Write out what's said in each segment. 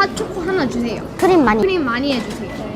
핫초코 하나 주세요. 크림 많이. 크림 많이 해주세요.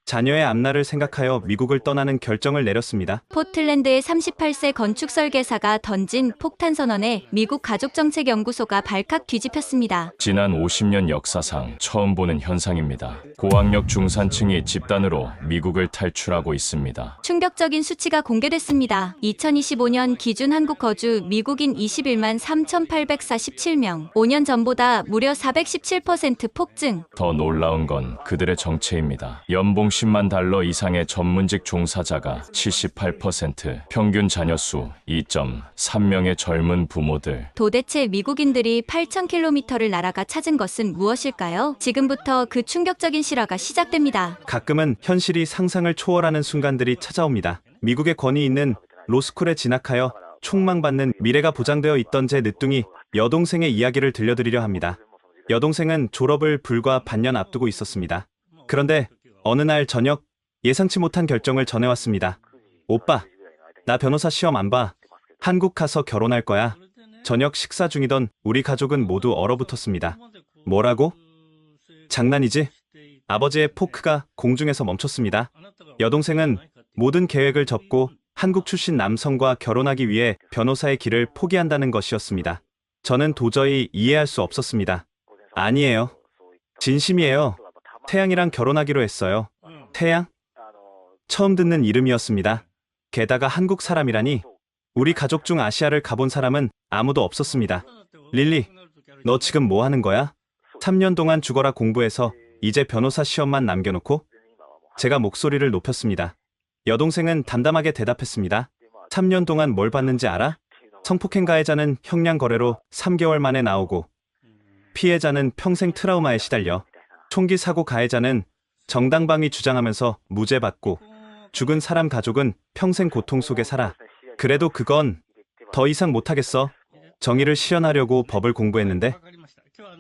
자녀의 앞날을 생각하여 미국을 떠나는 결정을 내렸습니다. 포틀랜드의 38세 건축 설계사가 던진 폭탄 선언에 미국 가족정책연구소가 발칵 뒤집혔습니다. 지난 50년 역사상 처음 보는 현상입니다. 고학력 중산층이 집단으로 미국을 탈출하고 있습니다. 충격적인 수치가 공개됐습니다. 2025년 기준 한국 거주 미국인 21만 3,847명. 5년 전보다 무려 417% 폭증. 더 놀라운 건 그들의 정체입니다. 연봉 10만 달러 이상의 전문직 종사자가 78%, 평균 자녀 수 2.3명의 젊은 부모들. 도대체 미국인들이 8,000km를 날아가 찾은 것은 무엇일까요? 지금부터 그 충격적인 실화가 시작됩니다. 가끔은 현실이 상상을 초월하는 순간들이 찾아옵니다. 미국의 권위 있는 로스쿨에 진학하여 촉망받는 미래가 보장되어 있던 제 늦둥이 여동생의 이야기를 들려드리려 합니다. 여동생은 졸업을 불과 반년 앞두고 있었습니다. 그런데 어느 날 저녁 예상치 못한 결정을 전해왔습니다. 오빠, 나 변호사 시험 안 봐. 한국 가서 결혼할 거야. 저녁 식사 중이던 우리 가족은 모두 얼어붙었습니다. 뭐라고? 장난이지? 아버지의 포크가 공중에서 멈췄습니다. 여동생은 모든 계획을 접고 한국 출신 남성과 결혼하기 위해 변호사의 길을 포기한다는 것이었습니다. 저는 도저히 이해할 수 없었습니다. 아니에요. 진심이에요. 태양이랑 결혼하기로 했어요. 태양? 처음 듣는 이름이었습니다. 게다가 한국 사람이라니. 우리 가족 중 아시아를 가본 사람은 아무도 없었습니다. 릴리, 너 지금 뭐 하는 거야? 3년 동안 죽어라 공부해서 이제 변호사 시험만 남겨놓고? 제가 목소리를 높였습니다. 여동생은 담담하게 대답했습니다. 3년 동안 뭘 봤는지 알아? 성폭행 가해자는 형량 거래로 3개월 만에 나오고, 피해자는 평생 트라우마에 시달려, 총기 사고 가해자는 정당방위 주장하면서 무죄 받고, 죽은 사람 가족은 평생 고통 속에 살아. 그래도 그건 더 이상 못하겠어. 정의를 실현하려고 법을 공부했는데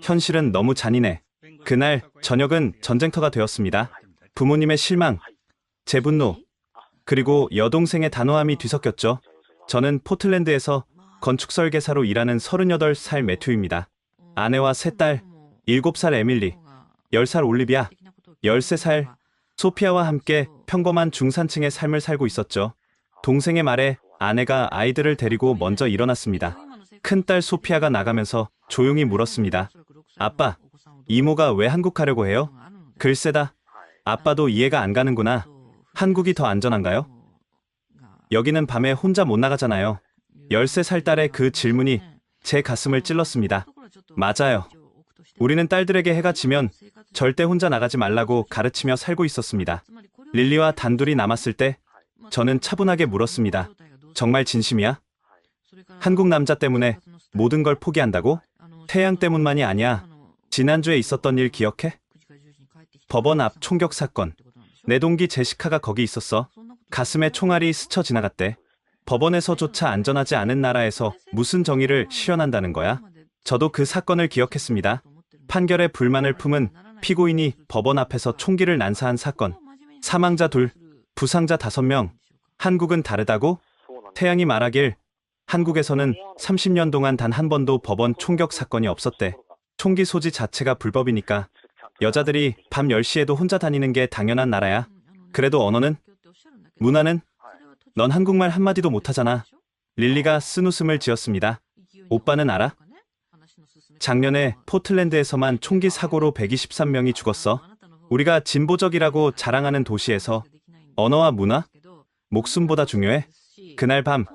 현실은 너무 잔인해. 그날 저녁은 전쟁터가 되었습니다. 부모님의 실망, 제 분노, 그리고 여동생의 단호함이 뒤섞였죠. 저는 포틀랜드에서 건축 설계사로 일하는 38살 매튜입니다. 아내와 3딸, 7살 에밀리, 10살 올리비아, 13살 소피아와 함께 평범한 중산층의 삶을 살고 있었죠. 동생의 말에 아내가 아이들을 데리고 먼저 일어났습니다. 큰딸 소피아가 나가면서 조용히 물었습니다. 아빠, 이모가 왜 한국 가려고 해요? 글쎄다. 아빠도 이해가 안 가는구나. 한국이 더 안전한가요? 여기는 밤에 혼자 못 나가잖아요. 13살 딸의 그 질문이 제 가슴을 찔렀습니다. 맞아요. 우리는 딸들에게 해가 지면 절대 혼자 나가지 말라고 가르치며 살고 있었습니다. 릴리와 단둘이 남았을 때 저는 차분하게 물었습니다. 정말 진심이야? 한국 남자 때문에 모든 걸 포기한다고? 태양 때문만이 아니야. 지난주에 있었던 일 기억해? 법원 앞 총격 사건. 내 동기 제시카가 거기 있었어. 가슴에 총알이 스쳐 지나갔대. 법원에서조차 안전하지 않은 나라에서 무슨 정의를 실현한다는 거야? 저도 그 사건을 기억했습니다. 판결에 불만을 품은 피고인이 법원 앞에서 총기를 난사한 사건. 사망자 2, 부상자 5명. 한국은 다르다고? 태양이 말하길 한국에서는 30년 동안 단 한 번도 법원 총격 사건이 없었대. 총기 소지 자체가 불법이니까. 여자들이 밤 10시에도 혼자 다니는 게 당연한 나라야. 그래도 언어는? 문화는? 넌 한국말 한마디도 못하잖아. 릴리가 쓴웃음을 지었습니다. 오빠는 알아? 작년에 포틀랜드에서만 총기 사고로 123명이 죽었어. 우리가 진보적이라고 자랑하는 도시에서 언어와 문화? 목숨보다 중요해? 그날 밤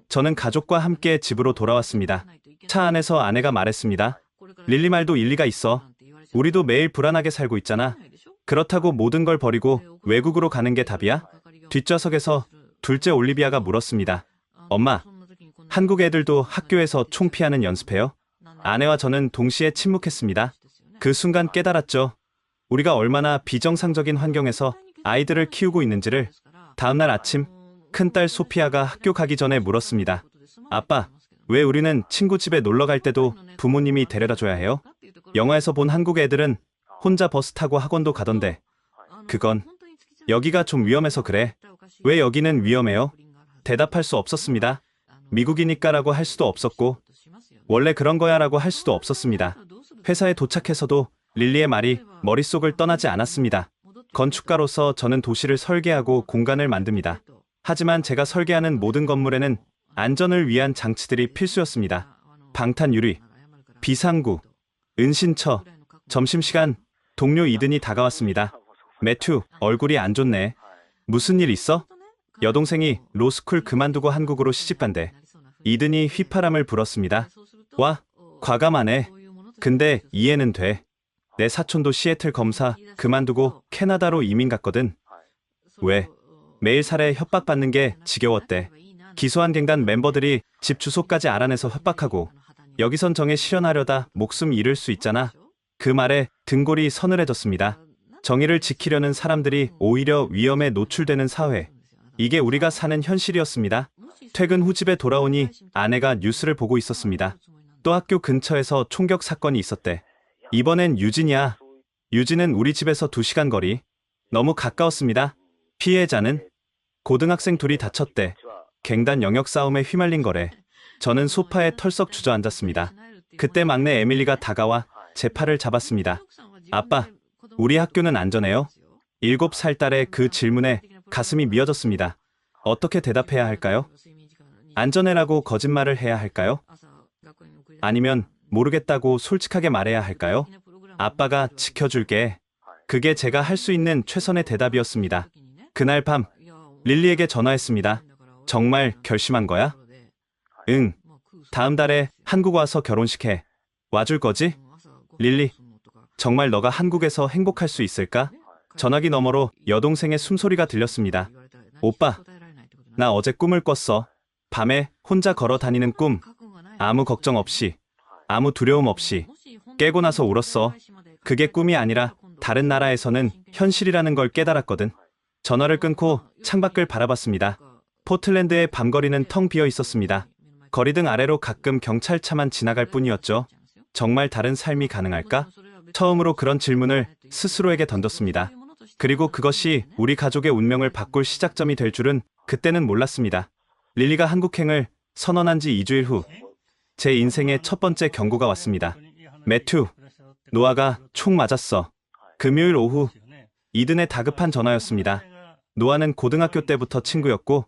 저는 가족과 함께 집으로 돌아왔습니다. 차 안에서 아내가 말했습니다. 릴리 말도 일리가 있어. 우리도 매일 불안하게 살고 있잖아. 그렇다고 모든 걸 버리고 외국으로 가는 게 답이야? 뒷좌석에서 둘째 올리비아가 물었습니다. 엄마, 한국 애들도 학교에서 총 피하는 연습해요? 아내와 저는 동시에 침묵했습니다. 그 순간 깨달았죠. 우리가 얼마나 비정상적인 환경에서 아이들을 키우고 있는지를. 다음날 아침, 큰딸 소피아가 학교 가기 전에 물었습니다. 아빠, 왜 우리는 친구 집에 놀러 갈 때도 부모님이 데려다 줘야 해요? 영화에서 본 한국 애들은 혼자 버스 타고 학원도 가던데. 그건 여기가 좀 위험해서 그래. 왜 여기는 위험해요? 대답할 수 없었습니다. 미국이니까라고 할 수도 없었고 원래 그런 거야 라고 할 수도 없었습니다. 회사에 도착해서도 릴리의 말이 머릿속을 떠나지 않았습니다. 건축가로서 저는 도시를 설계하고 공간을 만듭니다. 하지만 제가 설계하는 모든 건물에는 안전을 위한 장치들이 필수였습니다. 방탄 유리, 비상구, 은신처. 점심시간, 동료 이든이 다가왔습니다. 매튜, 얼굴이 안 좋네. 무슨 일 있어? 여동생이 로스쿨 그만두고 한국으로 시집간대. 이든이 휘파람을 불었습니다. 와, 과감하네. 근데 이해는 돼. 내 사촌도 시애틀 검사 그만두고 캐나다로 이민 갔거든. 왜? 매일 살해 협박받는 게 지겨웠대. 기소한 갱단 멤버들이 집 주소까지 알아내서 협박하고 여기선 정에 실현하려다 목숨 잃을 수 있잖아. 그 말에 등골이 서늘해졌습니다. 정의를 지키려는 사람들이 오히려 위험에 노출되는 사회. 이게 우리가 사는 현실이었습니다. 퇴근 후 집에 돌아오니 아내가 뉴스를 보고 있었습니다. 또 학교 근처에서 총격 사건이 있었대. 이번엔 유진이야. 유진은 우리 집에서 2시간 거리. 너무 가까웠습니다. 피해자는 고등학생 둘이 다쳤대. 갱단 영역 싸움에 휘말린 거래. 저는 소파에 털썩 주저앉았습니다. 그때 막내 에밀리가 다가와 제 팔을 잡았습니다. 아빠, 우리 학교는 안전해요? 7살 딸의 그 질문에 가슴이 미어졌습니다. 어떻게 대답해야 할까요? 안전해라고 거짓말을 해야 할까요? 아니면 모르겠다고 솔직하게 말해야 할까요? 아빠가 지켜줄게. 그게 제가 할 수 있는 최선의 대답이었습니다. 그날 밤 릴리에게 전화했습니다. 정말 결심한 거야? 응. 다음 달에 한국 와서 결혼식해. 와줄 거지? 릴리, 정말 너가 한국에서 행복할 수 있을까? 전화기 너머로 여동생의 숨소리가 들렸습니다. 오빠, 나 어제 꿈을 꿨어. 밤에 혼자 걸어 다니는 꿈. 아무 걱정 없이, 아무 두려움 없이. 깨고 나서 울었어. 그게 꿈이 아니라 다른 나라에서는 현실이라는 걸 깨달았거든. 전화를 끊고 창밖을 바라봤습니다. 포틀랜드의 밤거리는 텅 비어 있었습니다. 거리등 아래로 가끔 경찰차만 지나갈 뿐이었죠. 정말 다른 삶이 가능할까? 처음으로 그런 질문을 스스로에게 던졌습니다. 그리고 그것이 우리 가족의 운명을 바꿀 시작점이 될 줄은 그때는 몰랐습니다. 릴리가 한국행을 선언한 지 2주일 후, 제 인생의 첫 번째 경고가 왔습니다. 매튜, 노아가 총 맞았어. 금요일 오후, 이든의 다급한 전화였습니다. 노아는 고등학교 때부터 친구였고,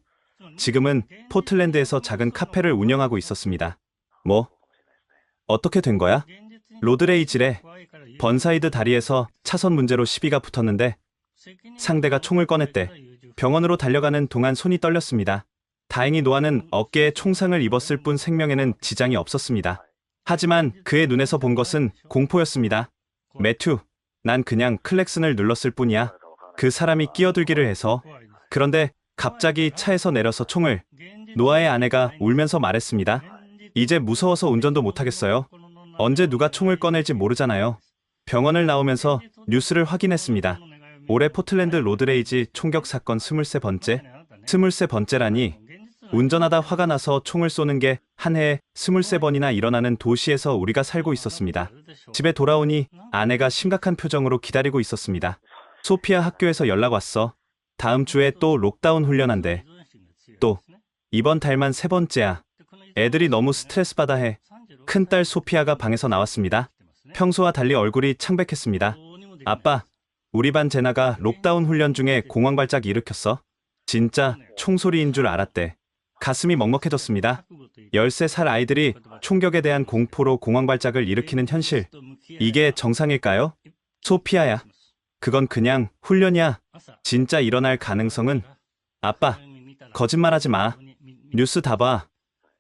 지금은 포틀랜드에서 작은 카페를 운영하고 있었습니다. 뭐? 어떻게 된 거야? 로드레이지래. 번사이드 다리에서 차선 문제로 시비가 붙었는데 상대가 총을 꺼냈대. 병원으로 달려가는 동안 손이 떨렸습니다. 다행히 노아는 어깨에 총상을 입었을 뿐 생명에는 지장이 없었습니다. 하지만 그의 눈에서 본 것은 공포였습니다. 매튜, 난 그냥 클렉슨을 눌렀을 뿐이야. 그 사람이 끼어들기를 해서. 그런데 갑자기 차에서 내려서 총을. 노아의 아내가 울면서 말했습니다. 이제 무서워서 운전도 못하겠어요. 언제 누가 총을 꺼낼지 모르잖아요. 병원을 나오면서 뉴스를 확인했습니다. 올해 포틀랜드 로드레이지 총격 사건 23번째? 23번째라니. 운전하다 화가 나서 총을 쏘는 게 한 해에 23번이나 일어나는 도시에서 우리가 살고 있었습니다. 집에 돌아오니 아내가 심각한 표정으로 기다리고 있었습니다. 소피아 학교에서 연락 왔어. 다음 주에 또 록다운 훈련한대. 또 이번 달만 3번째야. 애들이 너무 스트레스 받아 해. 큰딸 소피아가 방에서 나왔습니다. 평소와 달리 얼굴이 창백했습니다. 아빠, 우리 반 제나가 록다운 훈련 중에 공황 발작 일으켰어. 진짜 총소리인 줄 알았대. 가슴이 먹먹해졌습니다. 13살 아이들이 총격에 대한 공포로 공황 발작을 일으키는 현실. 이게 정상일까요? 소피아야. 그건 그냥 훈련이야. 진짜 일어날 가능성은? 아빠, 거짓말하지 마. 뉴스 다 봐.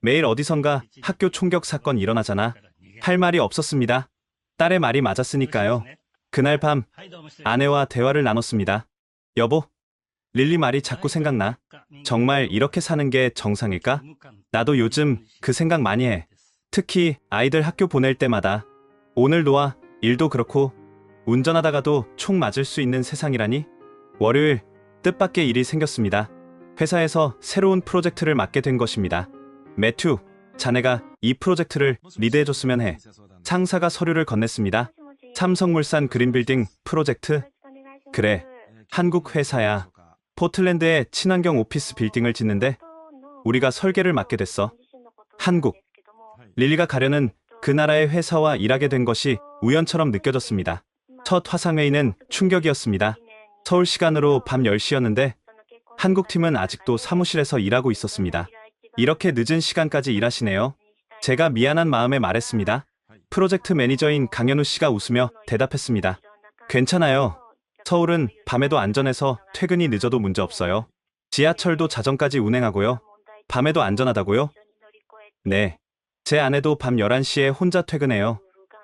매일 어디선가 학교 총격 사건 일어나잖아. 할 말이 없었습니다. 딸의 말이 맞았으니까요. 그날 밤 아내와 대화를 나눴습니다. 여보, 릴리 말이 자꾸 생각나. 정말 이렇게 사는 게 정상일까? 나도 요즘 그 생각 많이 해. 특히 아이들 학교 보낼 때마다. 오늘 노아, 일도 그렇고 운전하다가도 총 맞을 수 있는 세상이라니? 월요일, 뜻밖의 일이 생겼습니다. 회사에서 새로운 프로젝트를 맡게 된 것입니다. 매튜, 자네가 이 프로젝트를 리드해줬으면 해. 상사가 서류를 건넸습니다. 삼성물산 그린빌딩 프로젝트? 그래, 한국 회사야. 포틀랜드에 친환경 오피스 빌딩을 짓는데 우리가 설계를 맡게 됐어. 한국. 릴리가 가려는 그 나라의 회사와 일하게 된 것이 우연처럼 느껴졌습니다. 첫 화상회의는 충격이었습니다. 서울 시간으로 밤 10시였는데 한국팀은 아직도 사무실에서 일하고 있었습니다. 이렇게 늦은 시간까지 일하시네요. 제가 미안한 마음에 말했습니다. 프로젝트 매니저인 강현우 씨가 웃으며 대답했습니다. 괜찮아요. 서울은 밤에도 안전해서 퇴근이 늦어도 문제 없어요. 지하철도 자정까지 운행하고요. 밤에도 안전하다고요? 네. 제 아내도 밤 11시에 혼자 퇴근해요.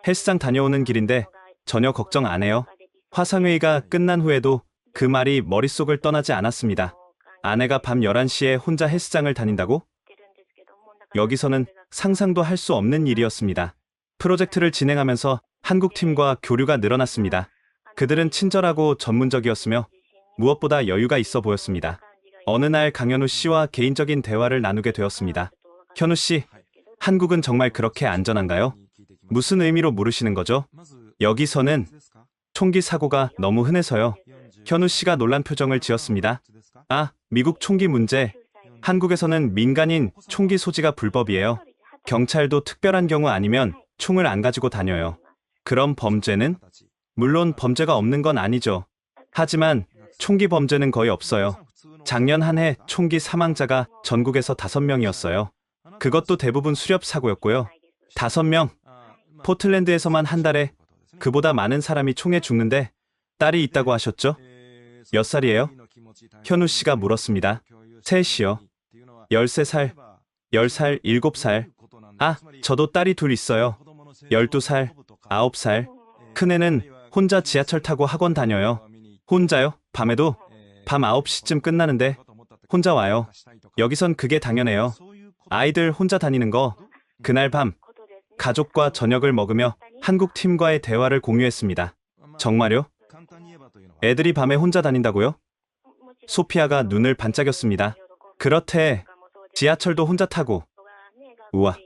헬스장 다녀오는 길인데 전혀 걱정 안 해요. 화상회의가 끝난 후에도 그 말이 머릿속을 떠나지 않았습니다. 아내가 밤 11시에 혼자 헬스장을 다닌다고? 여기서는 상상도 할 수 없는 일이었습니다. 프로젝트를 진행하면서 한국팀과 교류가 늘어났습니다. 그들은 친절하고 전문적이었으며 무엇보다 여유가 있어 보였습니다. 어느 날 강현우 씨와 개인적인 대화를 나누게 되었습니다. 현우 씨, 한국은 정말 그렇게 안전한가요? 무슨 의미로 물으시는 거죠? 여기서는 총기 사고가 너무 흔해서요. 현우 씨가 놀란 표정을 지었습니다. 아, 미국 총기 문제. 한국에서는 민간인 총기 소지가 불법이에요. 경찰도 특별한 경우 아니면 총을 안 가지고 다녀요. 그럼 범죄는? 물론 범죄가 없는 건 아니죠. 하지만 총기 범죄는 거의 없어요. 작년 한 해 총기 사망자가 전국에서 5명이었어요. 그것도 대부분 수렵 사고였고요. 5명. 포틀랜드에서만 한 달에 그보다 많은 사람이 총에 죽는데 딸이 있다고 하셨죠? 몇 살이에요? 현우 씨가 물었습니다. 셋이요. 13살, 10살, 7살. 아, 저도 딸이 둘 있어요. 12살, 9살. 큰애는 혼자 지하철 타고 학원 다녀요. 혼자요? 밤에도? 밤 9시쯤 끝나는데 혼자 와요. 여기선 그게 당연해요. 아이들 혼자 다니는 거. 그날 밤 가족과 저녁을 먹으며 한국 팀과의 대화를 공유했습니다. 정말요? 애들이 밤에 혼자 다닌다고요? 소피아가 눈을 반짝였습니다. 그렇대. 지하철도 혼자 타고. 우와.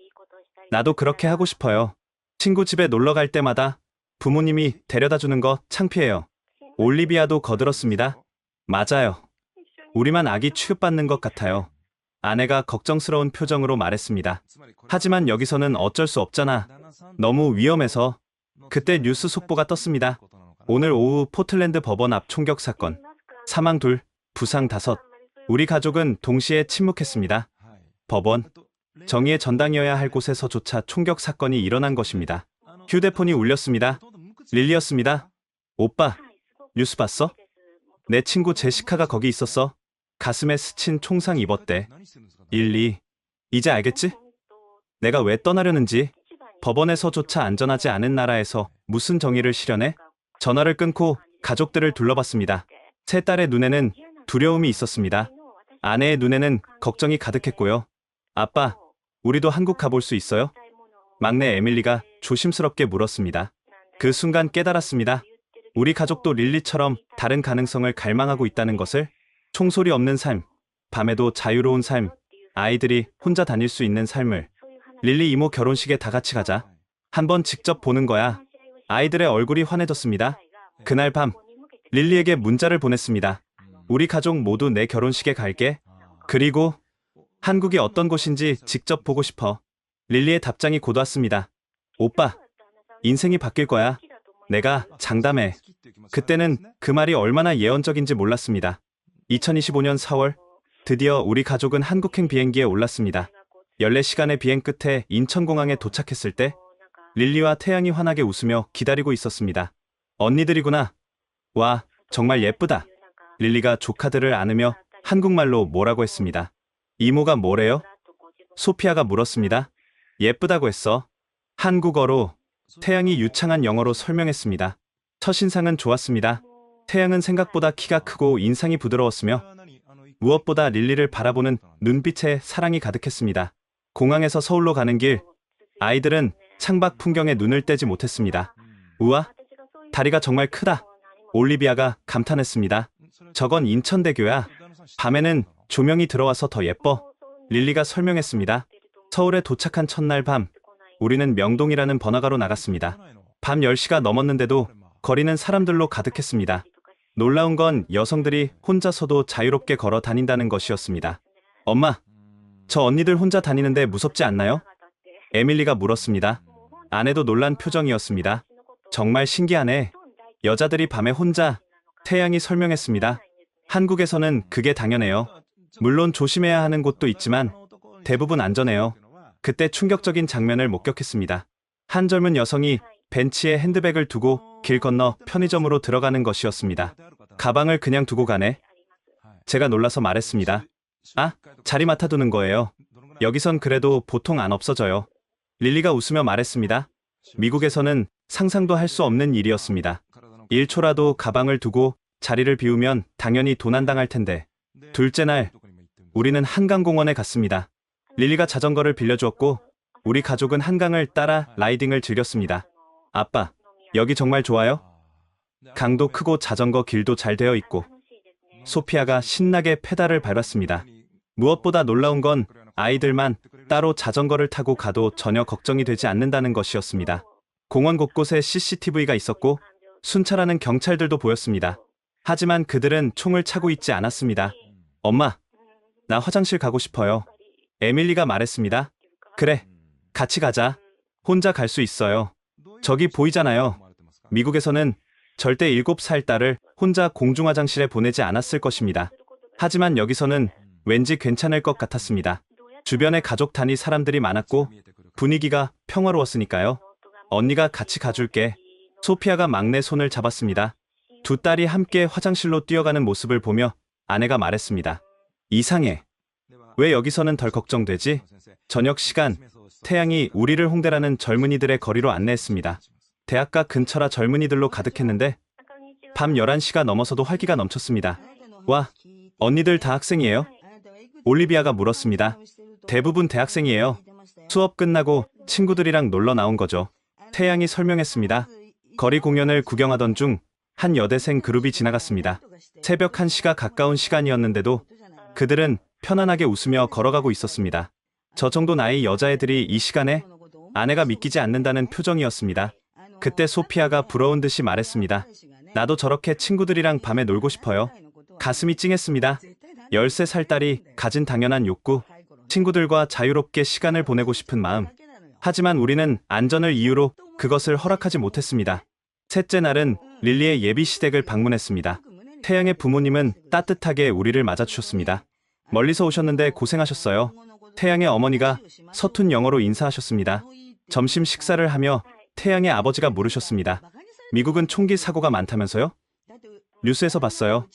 나도 그렇게 하고 싶어요. 친구 집에 놀러 갈 때마다 부모님이 데려다 주는 거 창피해요. 올리비아도 거들었습니다. 맞아요. 우리만 아기 취급받는 것 같아요. 아내가 걱정스러운 표정으로 말했습니다. 하지만 여기서는 어쩔 수 없잖아. 너무 위험해서. 그때 뉴스 속보가 떴습니다. 오늘 오후 포틀랜드 법원 앞 총격 사건. 사망 2, 부상 5. 우리 가족은 동시에 침묵했습니다. 법원. 정의의 전당이어야 할 곳에서조차 총격 사건이 일어난 것입니다. 휴대폰이 울렸습니다. 릴리였습니다. 오빠, 뉴스 봤어? 내 친구 제시카가 거기 있었어. 가슴에 스친 총상 입었대. 릴리, 이제 알겠지? 내가 왜 떠나려는지. 법원에서조차 안전하지 않은 나라에서 무슨 정의를 실현해? 전화를 끊고 가족들을 둘러봤습니다. 세 딸의 눈에는 두려움이 있었습니다. 아내의 눈에는 걱정이 가득했고요. 아빠, 우리도 한국 가볼 수 있어요? 막내 에밀리가 조심스럽게 물었습니다. 그 순간 깨달았습니다. 우리 가족도 릴리처럼 다른 가능성을 갈망하고 있다는 것을. 총소리 없는 삶, 밤에도 자유로운 삶, 아이들이 혼자 다닐 수 있는 삶을. 릴리 이모 결혼식에 다 같이 가자. 한번 직접 보는 거야. 아이들의 얼굴이 환해졌습니다. 그날 밤, 릴리에게 문자를 보냈습니다. 우리 가족 모두 내 결혼식에 갈게. 그리고 한국이 어떤 곳인지 직접 보고 싶어. 릴리의 답장이 곧 왔습니다. 오빠, 인생이 바뀔 거야. 내가 장담해. 그때는 그 말이 얼마나 예언적인지 몰랐습니다. 2025년 4월, 드디어 우리 가족은 한국행 비행기에 올랐습니다. 14시간의 비행 끝에 인천공항에 도착했을 때 릴리와 태양이 환하게 웃으며 기다리고 있었습니다. 언니들이구나. 와, 정말 예쁘다. 릴리가 조카들을 안으며 한국말로 뭐라고 했습니다. 이모가 뭐래요? 소피아가 물었습니다. 예쁘다고 했어. 한국어로. 태양이 유창한 영어로 설명했습니다. 첫인상은 좋았습니다. 태양은 생각보다 키가 크고 인상이 부드러웠으며 무엇보다 릴리를 바라보는 눈빛에 사랑이 가득했습니다. 공항에서 서울로 가는 길, 아이들은 창밖 풍경에 눈을 떼지 못했습니다. 우와, 다리가 정말 크다. 올리비아가 감탄했습니다. 저건 인천대교야. 밤에는 조명이 들어와서 더 예뻐. 릴리가 설명했습니다. 서울에 도착한 첫날 밤, 우리는 명동이라는 번화가로 나갔습니다. 밤 10시가 넘었는데도 거리는 사람들로 가득했습니다. 놀라운 건 여성들이 혼자서도 자유롭게 걸어 다닌다는 것이었습니다. 엄마, 저 언니들 혼자 다니는데 무섭지 않나요? 에밀리가 물었습니다. 아내도 놀란 표정이었습니다. 정말 신기하네. 여자들이 밤에 혼자, 태양이 설명했습니다. 한국에서는 그게 당연해요. 물론 조심해야 하는 곳도 있지만 대부분 안전해요. 그때 충격적인 장면을 목격했습니다. 한 젊은 여성이 벤치에 핸드백을 두고 길 건너 편의점으로 들어가는 것이었습니다. 가방을 그냥 두고 가네. 제가 놀라서 말했습니다. 아, 자리 맡아두는 거예요. 여기선 그래도 보통 안 없어져요. 릴리가 웃으며 말했습니다. 미국에서는 상상도 할 수 없는 일이었습니다. 1초라도 가방을 두고 자리를 비우면 당연히 도난당할 텐데. 둘째 날, 우리는 한강공원에 갔습니다. 릴리가 자전거를 빌려주었고 우리 가족은 한강을 따라 라이딩을 즐겼습니다. 아빠, 여기 정말 좋아요? 강도 크고 자전거 길도 잘 되어 있고. 소피아가 신나게 페달을 밟았습니다. 무엇보다 놀라운 건 아이들만 따로 자전거를 타고 가도 전혀 걱정이 되지 않는다는 것이었습니다. 공원 곳곳에 CCTV가 있었고 순찰하는 경찰들도 보였습니다. 하지만 그들은 총을 차고 있지 않았습니다. 엄마, 나 화장실 가고 싶어요. 에밀리가 말했습니다. 그래, 같이 가자. 혼자 갈 수 있어요. 저기 보이잖아요. 미국에서는 절대 7살 딸을 혼자 공중화장실에 보내지 않았을 것입니다. 하지만 여기서는 왠지 괜찮을 것 같았습니다. 주변에 가족 단위 사람들이 많았고 분위기가 평화로웠으니까요. 언니가 같이 가줄게. 소피아가 막내 손을 잡았습니다. 두 딸이 함께 화장실로 뛰어가는 모습을 보며 아내가 말했습니다. 이상해. 왜 여기서는 덜 걱정되지? 저녁 시간, 태양이 우리를 홍대라는 젊은이들의 거리로 안내했습니다. 대학가 근처라 젊은이들로 가득했는데 밤 11시가 넘어서도 활기가 넘쳤습니다. 와, 언니들 다 학생이에요? 올리비아가 물었습니다. 대부분 대학생이에요. 수업 끝나고 친구들이랑 놀러 나온 거죠. 태양이 설명했습니다. 거리 공연을 구경하던 중 한 여대생 그룹이 지나갔습니다. 새벽 1시가 가까운 시간이었는데도 그들은 편안하게 웃으며 걸어가고 있었습니다. 저 정도 나이 여자애들이 이 시간에? 아내가 믿기지 않는다는 표정이었습니다. 그때 소피아가 부러운 듯이 말했습니다. 나도 저렇게 친구들이랑 밤에 놀고 싶어요. 가슴이 찡했습니다. 13살 딸이 가진 당연한 욕구, 친구들과 자유롭게 시간을 보내고 싶은 마음. 하지만 우리는 안전을 이유로 그것을 허락하지 못했습니다. 셋째 날은 릴리의 예비 시댁을 방문했습니다. 태양의 부모님은 따뜻하게 우리를 맞아주셨습니다. 멀리서 오셨는데 고생하셨어요. 태양의 어머니가 서툰 영어로 인사하셨습니다. 점심 식사를 하며 태양의 아버지가 물으셨습니다. 미국은 총기 사고가 많다면서요? 뉴스에서 봤어요.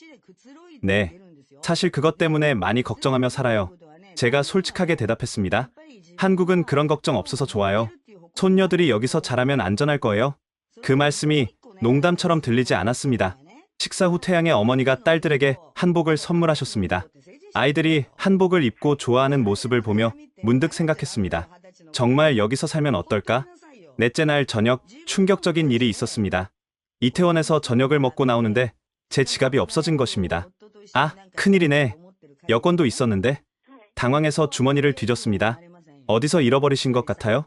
네. 사실 그것 때문에 많이 걱정하며 살아요. 제가 솔직하게 대답했습니다. 한국은 그런 걱정 없어서 좋아요. 손녀들이 여기서 자라면 안전할 거예요. 그 말씀이 농담처럼 들리지 않았습니다. 식사 후 태양의 어머니가 딸들에게 한복을 선물하셨습니다. 아이들이 한복을 입고 좋아하는 모습을 보며 문득 생각했습니다. 정말 여기서 살면 어떨까? 넷째 날 저녁, 충격적인 일이 있었습니다. 이태원에서 저녁을 먹고 나오는데 제 지갑이 없어진 것입니다. 아, 큰일이네. 여권도 있었는데. 당황해서 주머니를 뒤졌습니다. 어디서 잃어버리신 것 같아요?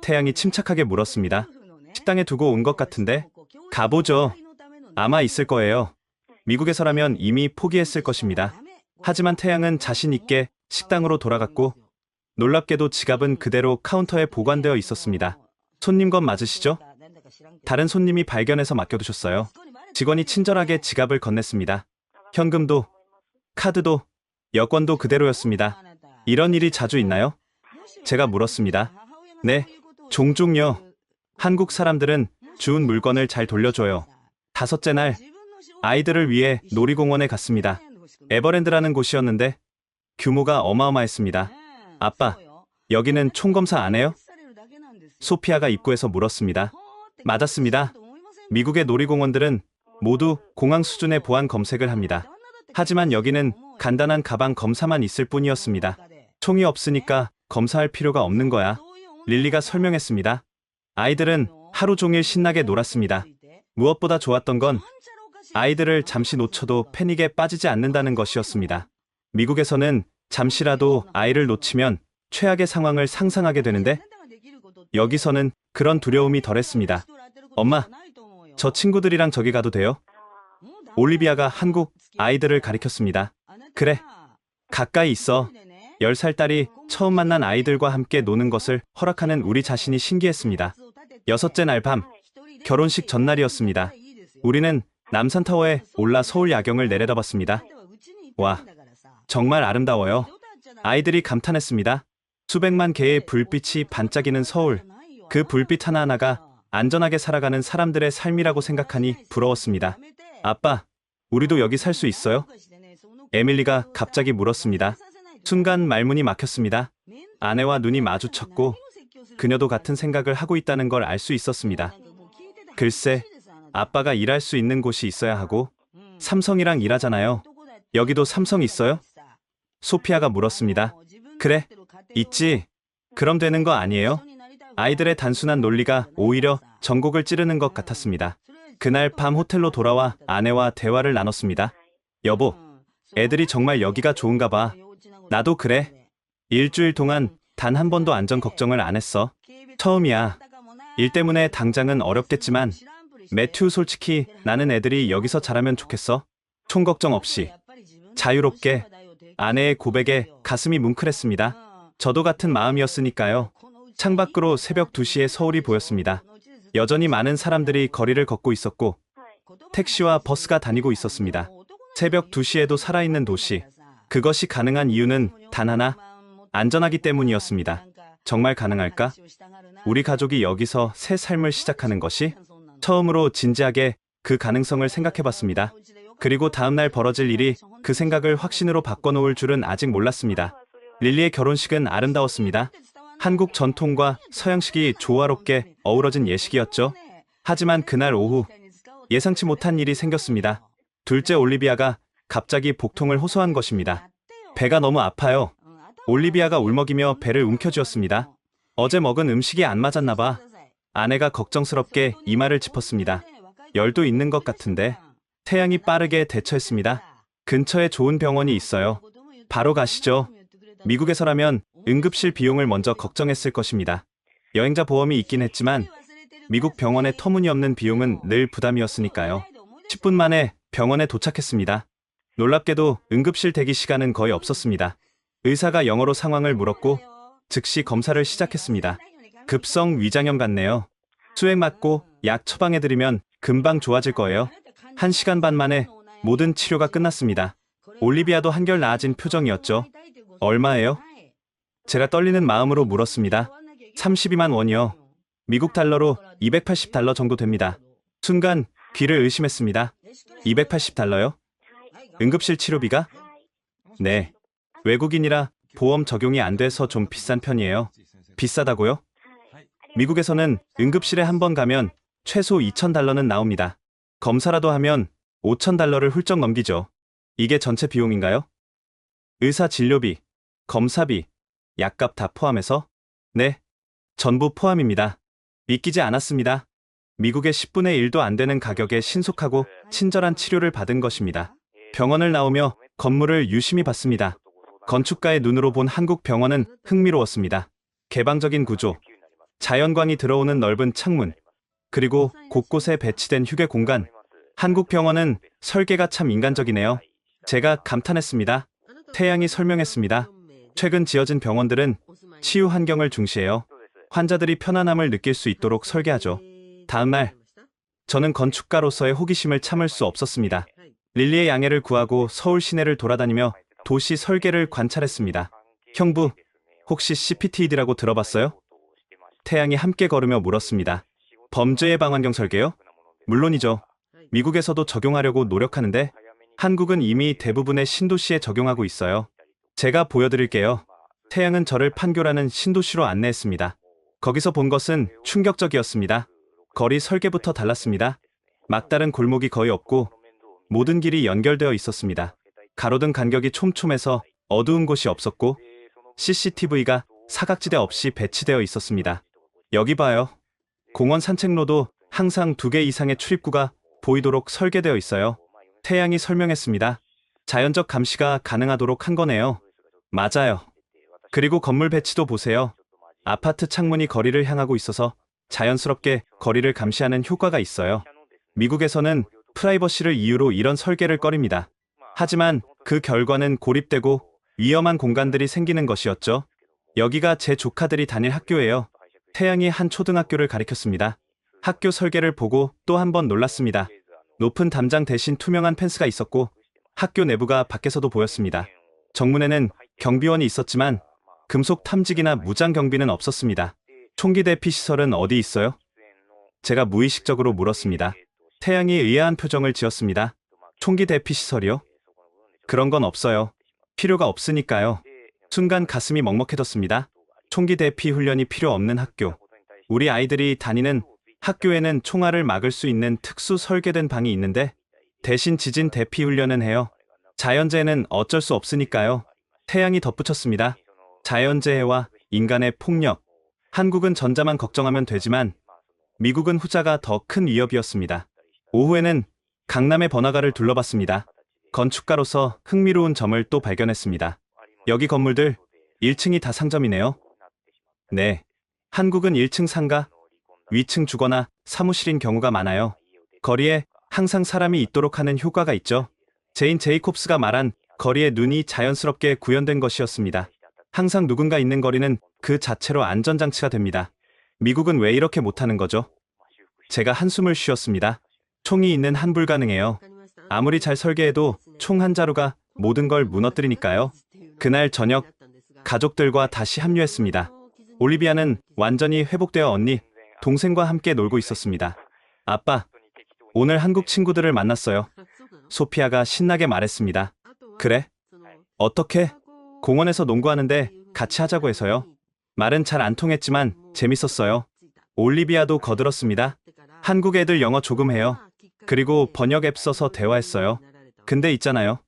태양이 침착하게 물었습니다. 식당에 두고 온 것 같은데. 가보죠. 아마 있을 거예요. 미국에서라면 이미 포기했을 것입니다. 하지만 태양은 자신 있게 식당으로 돌아갔고 놀랍게도 지갑은 그대로 카운터에 보관되어 있었습니다. 손님 건 맞으시죠? 다른 손님이 발견해서 맡겨두셨어요. 직원이 친절하게 지갑을 건넸습니다. 현금도, 카드도, 여권도 그대로였습니다. 이런 일이 자주 있나요? 제가 물었습니다. 네, 종종요. 한국 사람들은 주운 물건을 잘 돌려줘요. 다섯째 날, 아이들을 위해 놀이공원에 갔습니다. 에버랜드라는 곳이었는데 규모가 어마어마했습니다. 아빠, 여기는 총검사 안 해요? 소피아가 입구에서 물었습니다. 맞았습니다. 미국의 놀이공원들은 모두 공항 수준의 보안 검색을 합니다. 하지만 여기는 간단한 가방 검사만 있을 뿐이었습니다. 총이 없으니까 검사할 필요가 없는 거야. 릴리가 설명했습니다. 아이들은 하루 종일 신나게 놀았습니다. 무엇보다 좋았던 건 아이들을 잠시 놓쳐도 패닉에 빠지지 않는다는 것이었습니다. 미국에서는 잠시라도 아이를 놓치면 최악의 상황을 상상하게 되는데 여기서는 그런 두려움이 덜했습니다. 엄마, 저 친구들이랑 저기 가도 돼요? 올리비아가 한국 아이들을 가리켰습니다. 그래, 가까이 있어. 10살 딸이 처음 만난 아이들과 함께 노는 것을 허락하는 우리 자신이 신기했습니다. 여섯째 날 밤, 결혼식 전날이었습니다. 우리는 남산타워에 올라 서울 야경을 내려다봤습니다. 와, 정말 아름다워요. 아이들이 감탄했습니다. 수백만 개의 불빛이 반짝이는 서울. 그 불빛 하나하나가 안전하게 살아가는 사람들의 삶이라고 생각하니 부러웠습니다. 아빠, 우리도 여기 살 수 있어요? 에밀리가 갑자기 물었습니다. 순간 말문이 막혔습니다. 아내와 눈이 마주쳤고 그녀도 같은 생각을 하고 있다는 걸 알 수 있었습니다. 글쎄, 아빠가 일할 수 있는 곳이 있어야 하고 삼성이랑 일하잖아요. 여기도 삼성 있어요? 소피아가 물었습니다. 그래, 있지. 그럼 되는 거 아니에요? 아이들의 단순한 논리가 오히려 전곡을 찌르는 것 같았습니다. 그날 밤 호텔로 돌아와 아내와 대화를 나눴습니다. 여보, 애들이 정말 여기가 좋은가 봐. 나도 그래. 일주일 동안 단 한 번도 안전 걱정을 안 했어. 처음이야. 일 때문에 당장은 어렵겠지만 매튜, 솔직히 나는 애들이 여기서 자라면 좋겠어. 총 걱정 없이 자유롭게. 아내의 고백에 가슴이 뭉클했습니다. 저도 같은 마음이었으니까요. 창밖으로 새벽 2시에 서울이 보였습니다. 여전히 많은 사람들이 거리를 걷고 있었고 택시와 버스가 다니고 있었습니다. 새벽 2시에도 살아있는 도시. 그것이 가능한 이유는 단 하나, 안전하기 때문이었습니다. 정말 가능할까? 우리 가족이 여기서 새 삶을 시작하는 것이? 처음으로 진지하게 그 가능성을 생각해봤습니다. 그리고 다음날 벌어질 일이 그 생각을 확신으로 바꿔놓을 줄은 아직 몰랐습니다. 릴리의 결혼식은 아름다웠습니다. 한국 전통과 서양식이 조화롭게 어우러진 예식이었죠. 하지만 그날 오후 예상치 못한 일이 생겼습니다. 둘째 올리비아가 갑자기 복통을 호소한 것입니다. 배가 너무 아파요. 올리비아가 울먹이며 배를 움켜쥐었습니다. 어제 먹은 음식이 안 맞았나 봐. 아내가 걱정스럽게 이마를 짚었습니다. 열도 있는 것 같은데. 태양이 빠르게 대처했습니다. 근처에 좋은 병원이 있어요. 바로 가시죠. 미국에서라면 응급실 비용을 먼저 걱정했을 것입니다. 여행자 보험이 있긴 했지만 미국 병원의 터무니없는 비용은 늘 부담이었으니까요. 10분 만에 병원에 도착했습니다. 놀랍게도 응급실 대기 시간은 거의 없었습니다. 의사가 영어로 상황을 물었고 즉시 검사를 시작했습니다. 급성 위장염 같네요. 수액 맞고 약 처방해드리면 금방 좋아질 거예요. 1시간 반 만에 모든 치료가 끝났습니다. 올리비아도 한결 나아진 표정이었죠. 얼마예요? 제가 떨리는 마음으로 물었습니다. 32만 원이요. 미국 달러로 280달러 정도 됩니다. 순간 귀를 의심했습니다. 280달러요? 응급실 치료비가? 네. 외국인이라 보험 적용이 안 돼서 좀 비싼 편이에요. 비싸다고요? 미국에서는 응급실에 한 번 가면 최소 2,000달러는 나옵니다. 검사라도 하면 5,000달러를 훌쩍 넘기죠. 이게 전체 비용인가요? 의사 진료비, 검사비, 약값 다 포함해서? 네, 전부 포함입니다. 믿기지 않았습니다. 미국의 10분의 1도 안 되는 가격에 신속하고 친절한 치료를 받은 것입니다. 병원을 나오며 건물을 유심히 봤습니다. 건축가의 눈으로 본 한국 병원은 흥미로웠습니다. 개방적인 구조, 자연광이 들어오는 넓은 창문, 그리고 곳곳에 배치된 휴게 공간. 한국 병원은 설계가 참 인간적이네요. 제가 감탄했습니다. 태양이 설명했습니다. 최근 지어진 병원들은 치유 환경을 중시해요. 환자들이 편안함을 느낄 수 있도록 설계하죠. 다음날, 저는 건축가로서의 호기심을 참을 수 없었습니다. 릴리의 양해를 구하고 서울 시내를 돌아다니며 도시 설계를 관찰했습니다. 형부, 혹시 CPTED라고 들어봤어요? 태양이 함께 걸으며 물었습니다. 범죄 예방 환경 설계요? 물론이죠. 미국에서도 적용하려고 노력하는데 한국은 이미 대부분의 신도시에 적용하고 있어요. 제가 보여드릴게요. 태양은 저를 판교라는 신도시로 안내했습니다. 거기서 본 것은 충격적이었습니다. 거리 설계부터 달랐습니다. 막다른 골목이 거의 없고 모든 길이 연결되어 있었습니다. 가로등 간격이 촘촘해서 어두운 곳이 없었고 CCTV가 사각지대 없이 배치되어 있었습니다. 여기 봐요. 공원 산책로도 항상 2개 이상의 출입구가 보이도록 설계되어 있어요. 태양이 설명했습니다. 자연적 감시가 가능하도록 한 거네요. 맞아요. 그리고 건물 배치도 보세요. 아파트 창문이 거리를 향하고 있어서 자연스럽게 거리를 감시하는 효과가 있어요. 미국에서는 프라이버시를 이유로 이런 설계를 꺼립니다. 하지만 그 결과는 고립되고 위험한 공간들이 생기는 것이었죠. 여기가 제 조카들이 다닐 학교예요. 태양이 한 초등학교를 가리켰습니다. 학교 설계를 보고 또 한 번 놀랐습니다. 높은 담장 대신 투명한 펜스가 있었고 학교 내부가 밖에서도 보였습니다. 정문에는 경비원이 있었지만 금속 탐지기나 무장 경비는 없었습니다. 총기 대피 시설은 어디 있어요? 제가 무의식적으로 물었습니다. 태양이 의아한 표정을 지었습니다. 총기 대피 시설이요? 그런 건 없어요. 필요가 없으니까요. 순간 가슴이 먹먹해졌습니다. 총기 대피 훈련이 필요 없는 학교. 우리 아이들이 다니는 학교에는 총알을 막을 수 있는 특수 설계된 방이 있는데 대신 지진 대피 훈련은 해요. 자연재해는 어쩔 수 없으니까요. 태양이 덧붙였습니다. 자연재해와 인간의 폭력. 한국은 전자만 걱정하면 되지만 미국은 후자가 더 큰 위협이었습니다. 오후에는 강남의 번화가를 둘러봤습니다. 건축가로서 흥미로운 점을 또 발견했습니다. 여기 건물들 1층이 다 상점이네요. 네. 한국은 1층 상가, 위층 주거나 사무실인 경우가 많아요. 거리에 항상 사람이 있도록 하는 효과가 있죠. 제인 제이콥스가 말한 거리에 눈이 자연스럽게 구현된 것이었습니다. 항상 누군가 있는 거리는 그 자체로 안전장치가 됩니다. 미국은 왜 이렇게 못하는 거죠? 제가 한숨을 쉬었습니다. 총이 있는 한 불가능해요. 아무리 잘 설계해도 총 한 자루가 모든 걸 무너뜨리니까요. 그날 저녁 가족들과 다시 합류했습니다. 올리비아는 완전히 회복되어 언니, 동생과 함께 놀고 있었습니다. 아빠, 오늘 한국 친구들을 만났어요. 소피아가 신나게 말했습니다. 그래? 어떻게? 공원에서 농구하는데 같이 하자고 해서요. 말은 잘 안 통했지만 재밌었어요. 올리비아도 거들었습니다. 한국 애들 영어 조금 해요. 그리고 번역 앱 써서 대화했어요. 근데 있잖아요.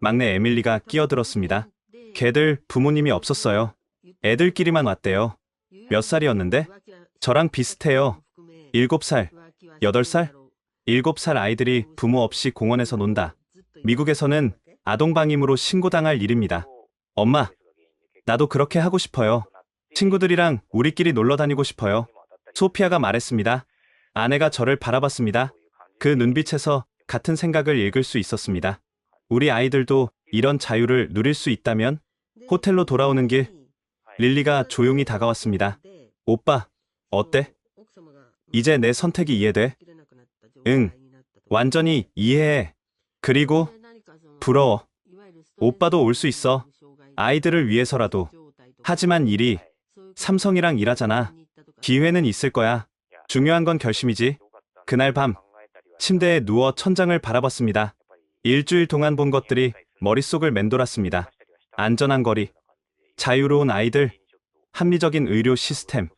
막내 에밀리가 끼어들었습니다. 걔들 부모님이 없었어요. 애들끼리만 왔대요. 몇 살이었는데? 저랑 비슷해요. 7살, 8살? 7살 아이들이 부모 없이 공원에서 논다. 미국에서는 아동방임으로 신고당할 일입니다. 엄마, 나도 그렇게 하고 싶어요. 친구들이랑 우리끼리 놀러 다니고 싶어요. 소피아가 말했습니다. 아내가 저를 바라봤습니다. 그 눈빛에서 같은 생각을 읽을 수 있었습니다. 우리 아이들도 이런 자유를 누릴 수 있다면? 호텔로 돌아오는 길, 릴리가 조용히 다가왔습니다. 오빠, 어때? 이제 내 선택이 이해돼? 응, 완전히 이해해. 그리고 부러워. 오빠도 올 수 있어. 아이들을 위해서라도. 하지만 일이 삼성이랑 일하잖아. 기회는 있을 거야. 중요한 건 결심이지. 그날 밤 침대에 누워 천장을 바라봤습니다. 일주일 동안 본 것들이 머릿속을 맴돌았습니다. 안전한 거리, 자유로운 아이들, 합리적인 의료 시스템,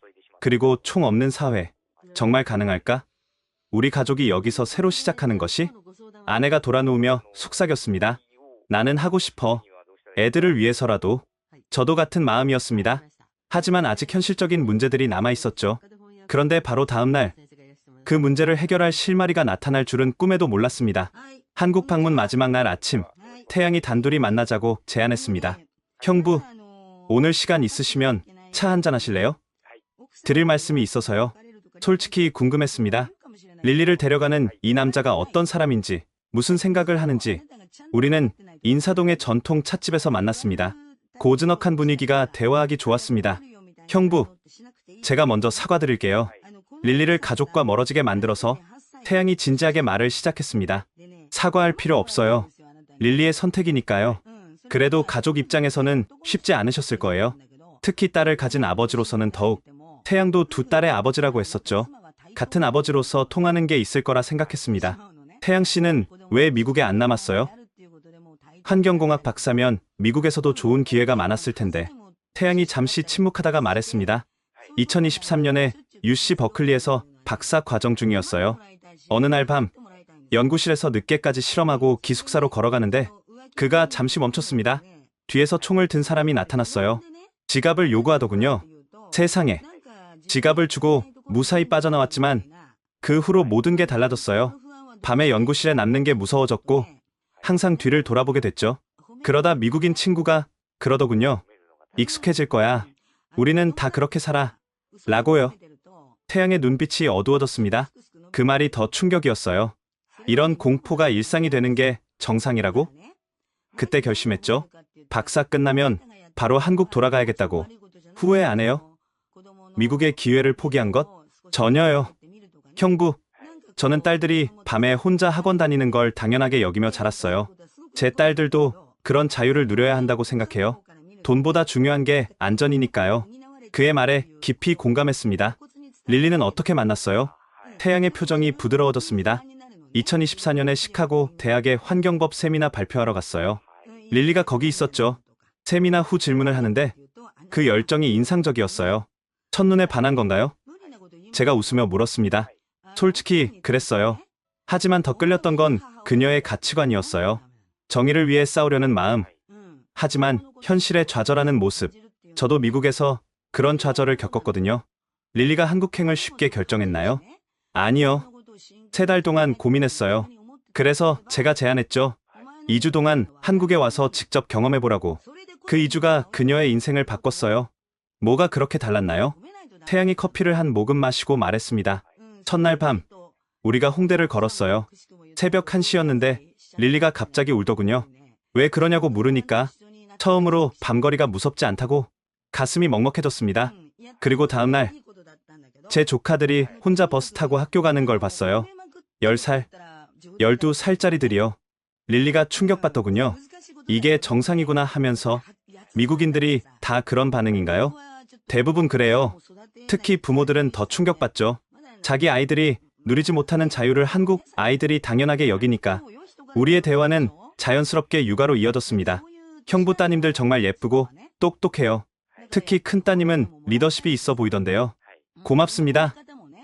그리고 총 없는 사회. 정말 가능할까? 우리 가족이 여기서 새로 시작하는 것이? 아내가 돌아누우며 속삭였습니다. 나는 하고 싶어. 애들을 위해서라도. 저도 같은 마음이었습니다. 하지만 아직 현실적인 문제들이 남아있었죠. 그런데 바로 다음 날, 그 문제를 해결할 실마리가 나타날 줄은 꿈에도 몰랐습니다. 한국 방문 마지막 날 아침, 태양이 단둘이 만나자고 제안했습니다. 형부, 오늘 시간 있으시면 차 한잔 하실래요? 드릴 말씀이 있어서요. 솔직히 궁금했습니다. 릴리를 데려가는 이 남자가 어떤 사람인지, 무슨 생각을 하는지. 우리는 인사동의 전통 찻집에서 만났습니다. 고즈넉한 분위기가 대화하기 좋았습니다. 형부, 제가 먼저 사과드릴게요. 릴리를 가족과 멀어지게 만들어서. 태양이 진지하게 말을 시작했습니다. 사과할 필요 없어요. 릴리의 선택이니까요. 그래도 가족 입장에서는 쉽지 않으셨을 거예요. 특히 딸을 가진 아버지로서는 더욱. 태양도 두 딸의 아버지라고 했었죠. 같은 아버지로서 통하는 게 있을 거라 생각했습니다. 태양 씨는 왜 미국에 안 남았어요? 환경공학 박사면 미국에서도 좋은 기회가 많았을 텐데. 태양이 잠시 침묵하다가 말했습니다. 2023년에 UC 버클리에서 박사 과정 중이었어요. 어느 날 밤 연구실에서 늦게까지 실험하고 기숙사로 걸어가는데 그가 잠시 멈췄습니다. 뒤에서 총을 든 사람이 나타났어요. 지갑을 요구하더군요. 세상에. 지갑을 주고 무사히 빠져나왔지만 그 후로 모든 게 달라졌어요. 밤에 연구실에 남는 게 무서워졌고 항상 뒤를 돌아보게 됐죠. 그러다 미국인 친구가 그러더군요. 익숙해질 거야. 우리는 다 그렇게 살아. 라고요. 태양의 눈빛이 어두워졌습니다. 그 말이 더 충격이었어요. 이런 공포가 일상이 되는 게 정상이라고? 그때 결심했죠. 박사 끝나면 바로 한국 돌아가야겠다고. 후회 안 해요? 미국의 기회를 포기한 것? 전혀요. 형부, 저는 딸들이 밤에 혼자 학원 다니는 걸 당연하게 여기며 자랐어요. 제 딸들도 그런 자유를 누려야 한다고 생각해요. 돈보다 중요한 게 안전이니까요. 그의 말에 깊이 공감했습니다. 릴리는 어떻게 만났어요? 태양의 표정이 부드러워졌습니다. 2024년에 시카고 대학의 환경법 세미나 발표하러 갔어요. 릴리가 거기 있었죠. 세미나 후 질문을 하는데 그 열정이 인상적이었어요. 첫눈에 반한 건가요? 제가 웃으며 물었습니다. 솔직히 그랬어요. 하지만 더 끌렸던 건 그녀의 가치관이었어요. 정의를 위해 싸우려는 마음. 하지만 현실에 좌절하는 모습. 저도 미국에서 그런 좌절을 겪었거든요. 릴리가 한국행을 쉽게 결정했나요? 아니요. 3달 동안 고민했어요. 그래서 제가 제안했죠. 2주 동안 한국에 와서 직접 경험해보라고. 그 2주가 그녀의 인생을 바꿨어요. 뭐가 그렇게 달랐나요? 태양이 커피를 한 모금 마시고 말했습니다. 첫날 밤, 우리가 홍대를 걸었어요. 새벽 1시였는데 릴리가 갑자기 울더군요. 왜 그러냐고 물으니까 처음으로 밤거리가 무섭지 않다고 가슴이 먹먹해졌습니다. 그리고 다음날 제 조카들이 혼자 버스 타고 학교 가는 걸 봤어요. 10살, 12살짜리들이요. 릴리가 충격받더군요. 이게 정상이구나 하면서 미국인들이 다 그런 반응인가요? 대부분 그래요. 특히 부모들은 더 충격받죠. 자기 아이들이 누리지 못하는 자유를 한국 아이들이 당연하게 여기니까. 우리의 대화는 자연스럽게 육아로 이어졌습니다. 형부 따님들 정말 예쁘고 똑똑해요. 특히 큰 따님은 리더십이 있어 보이던데요. 고맙습니다.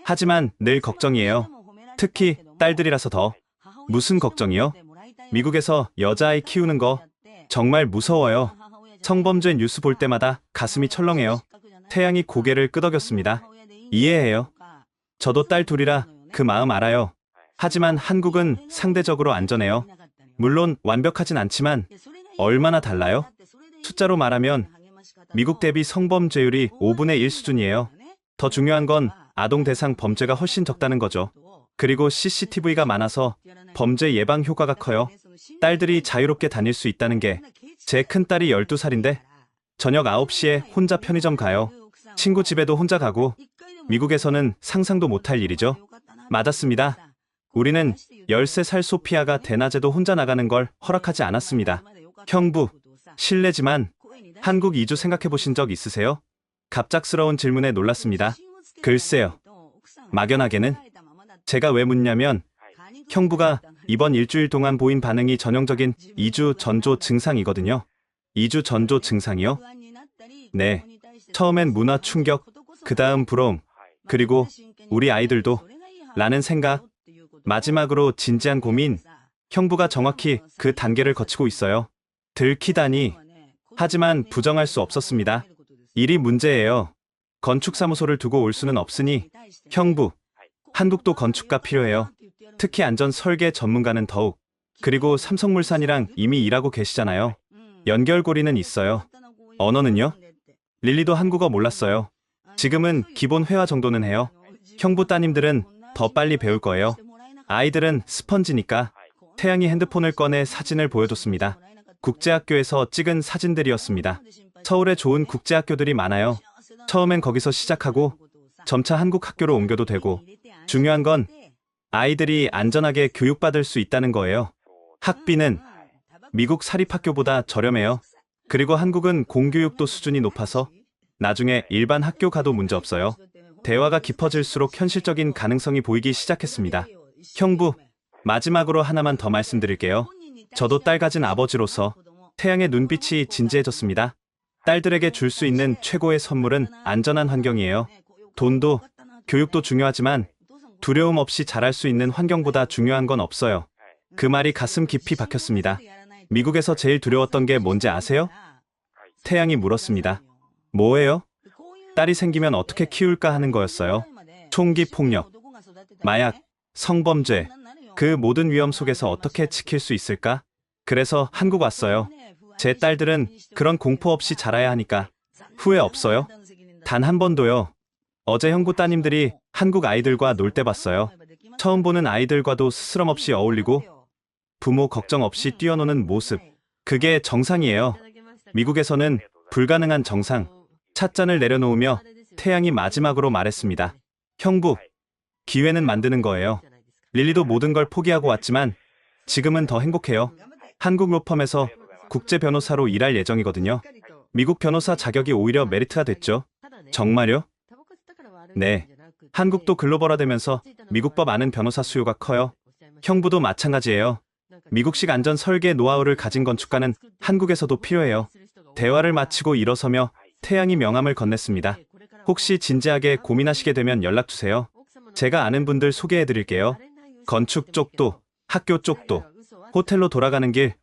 하지만 늘 걱정이에요. 특히 딸들이라서 더. 무슨 걱정이요? 미국에서 여자아이 키우는 거 정말 무서워요. 성범죄 뉴스 볼 때마다 가슴이 철렁해요. 태양이 고개를 끄덕였습니다. 이해해요. 저도 딸 둘이라 그 마음 알아요. 하지만 한국은 상대적으로 안전해요. 물론 완벽하진 않지만 얼마나 달라요? 숫자로 말하면 미국 대비 성범죄율이 5분의 1 수준이에요. 더 중요한 건 아동 대상 범죄가 훨씬 적다는 거죠. 그리고 CCTV가 많아서 범죄 예방 효과가 커요. 딸들이 자유롭게 다닐 수 있다는 게 제 큰딸이 12살인데 저녁 9시에 혼자 편의점 가요. 친구 집에도 혼자 가고 미국에서는 상상도 못할 일이죠. 맞았습니다. 우리는 13살 소피아가 대낮에도 혼자 나가는 걸 허락하지 않았습니다. 형부, 실례지만 한국 2주 생각해 보신 적 있으세요? 갑작스러운 질문에 놀랐습니다. 글쎄요. 막연하게는 제가 왜 묻냐면 형부가 이번 일주일 동안 보인 반응이 전형적인 2주 전조 증상이거든요. 2주 전조 증상이요? 네. 처음엔 문화 충격, 그 다음 부러움, 그리고 우리 아이들도 라는 생각, 마지막으로 진지한 고민. 형부가 정확히 그 단계를 거치고 있어요. 들키다니. 하지만 부정할 수 없었습니다. 일이 문제예요. 건축사무소를 두고 올 수는 없으니 형부, 한국도 건축가 필요해요. 특히 안전 설계 전문가는 더욱. 그리고 삼성물산이랑 이미 일하고 계시잖아요. 연결고리는 있어요. 언어는요? 릴리도 한국어 몰랐어요. 지금은 기본 회화 정도는 해요. 형부 따님들은 더 빨리 배울 거예요. 아이들은 스펀지니까. 태양이 핸드폰을 꺼내 사진을 보여줬습니다. 국제학교에서 찍은 사진들이었습니다. 서울에 좋은 국제학교들이 많아요. 처음엔 거기서 시작하고 점차 한국 학교로 옮겨도 되고 중요한 건 아이들이 안전하게 교육받을 수 있다는 거예요. 학비는 미국 사립학교보다 저렴해요. 그리고 한국은 공교육도 수준이 높아서 나중에 일반 학교 가도 문제 없어요. 대화가 깊어질수록 현실적인 가능성이 보이기 시작했습니다. 형부, 마지막으로 하나만 더 말씀드릴게요. 저도 딸 가진 아버지로서 태양의 눈빛이 진지해졌습니다. 딸들에게 줄 수 있는 최고의 선물은 안전한 환경이에요. 돈도, 교육도 중요하지만 두려움 없이 자랄 수 있는 환경보다 중요한 건 없어요. 그 말이 가슴 깊이 박혔습니다. 미국에서 제일 두려웠던 게 뭔지 아세요? 태양이 물었습니다. 뭐예요? 딸이 생기면 어떻게 키울까 하는 거였어요. 총기 폭력, 마약, 성범죄, 그 모든 위험 속에서 어떻게 지킬 수 있을까? 그래서 한국 왔어요. 제 딸들은 그런 공포 없이 자라야 하니까. 후회 없어요? 단 한 번도요. 어제 형부 따님들이 한국 아이들과 놀 때 봤어요. 처음 보는 아이들과도 스스럼 없이 어울리고 부모 걱정 없이 뛰어노는 모습. 그게 정상이에요. 미국에서는 불가능한 정상. 찻잔을 내려놓으며 태양이 마지막으로 말했습니다. 형부, 기회는 만드는 거예요. 릴리도 모든 걸 포기하고 왔지만 지금은 더 행복해요. 한국 로펌에서 국제 변호사로 일할 예정이거든요. 미국 변호사 자격이 오히려 메리트가 됐죠. 정말요? 네. 한국도 글로벌화되면서 미국법 아는 변호사 수요가 커요. 형부도 마찬가지예요. 미국식 안전 설계 노하우를 가진 건축가는 한국에서도 필요해요. 대화를 마치고 일어서며 태양이 명함을 건넸습니다. 혹시 진지하게 고민하시게 되면 연락주세요. 제가 아는 분들 소개해드릴게요. 건축 쪽도, 학교 쪽도, 호텔로 돌아가는 길.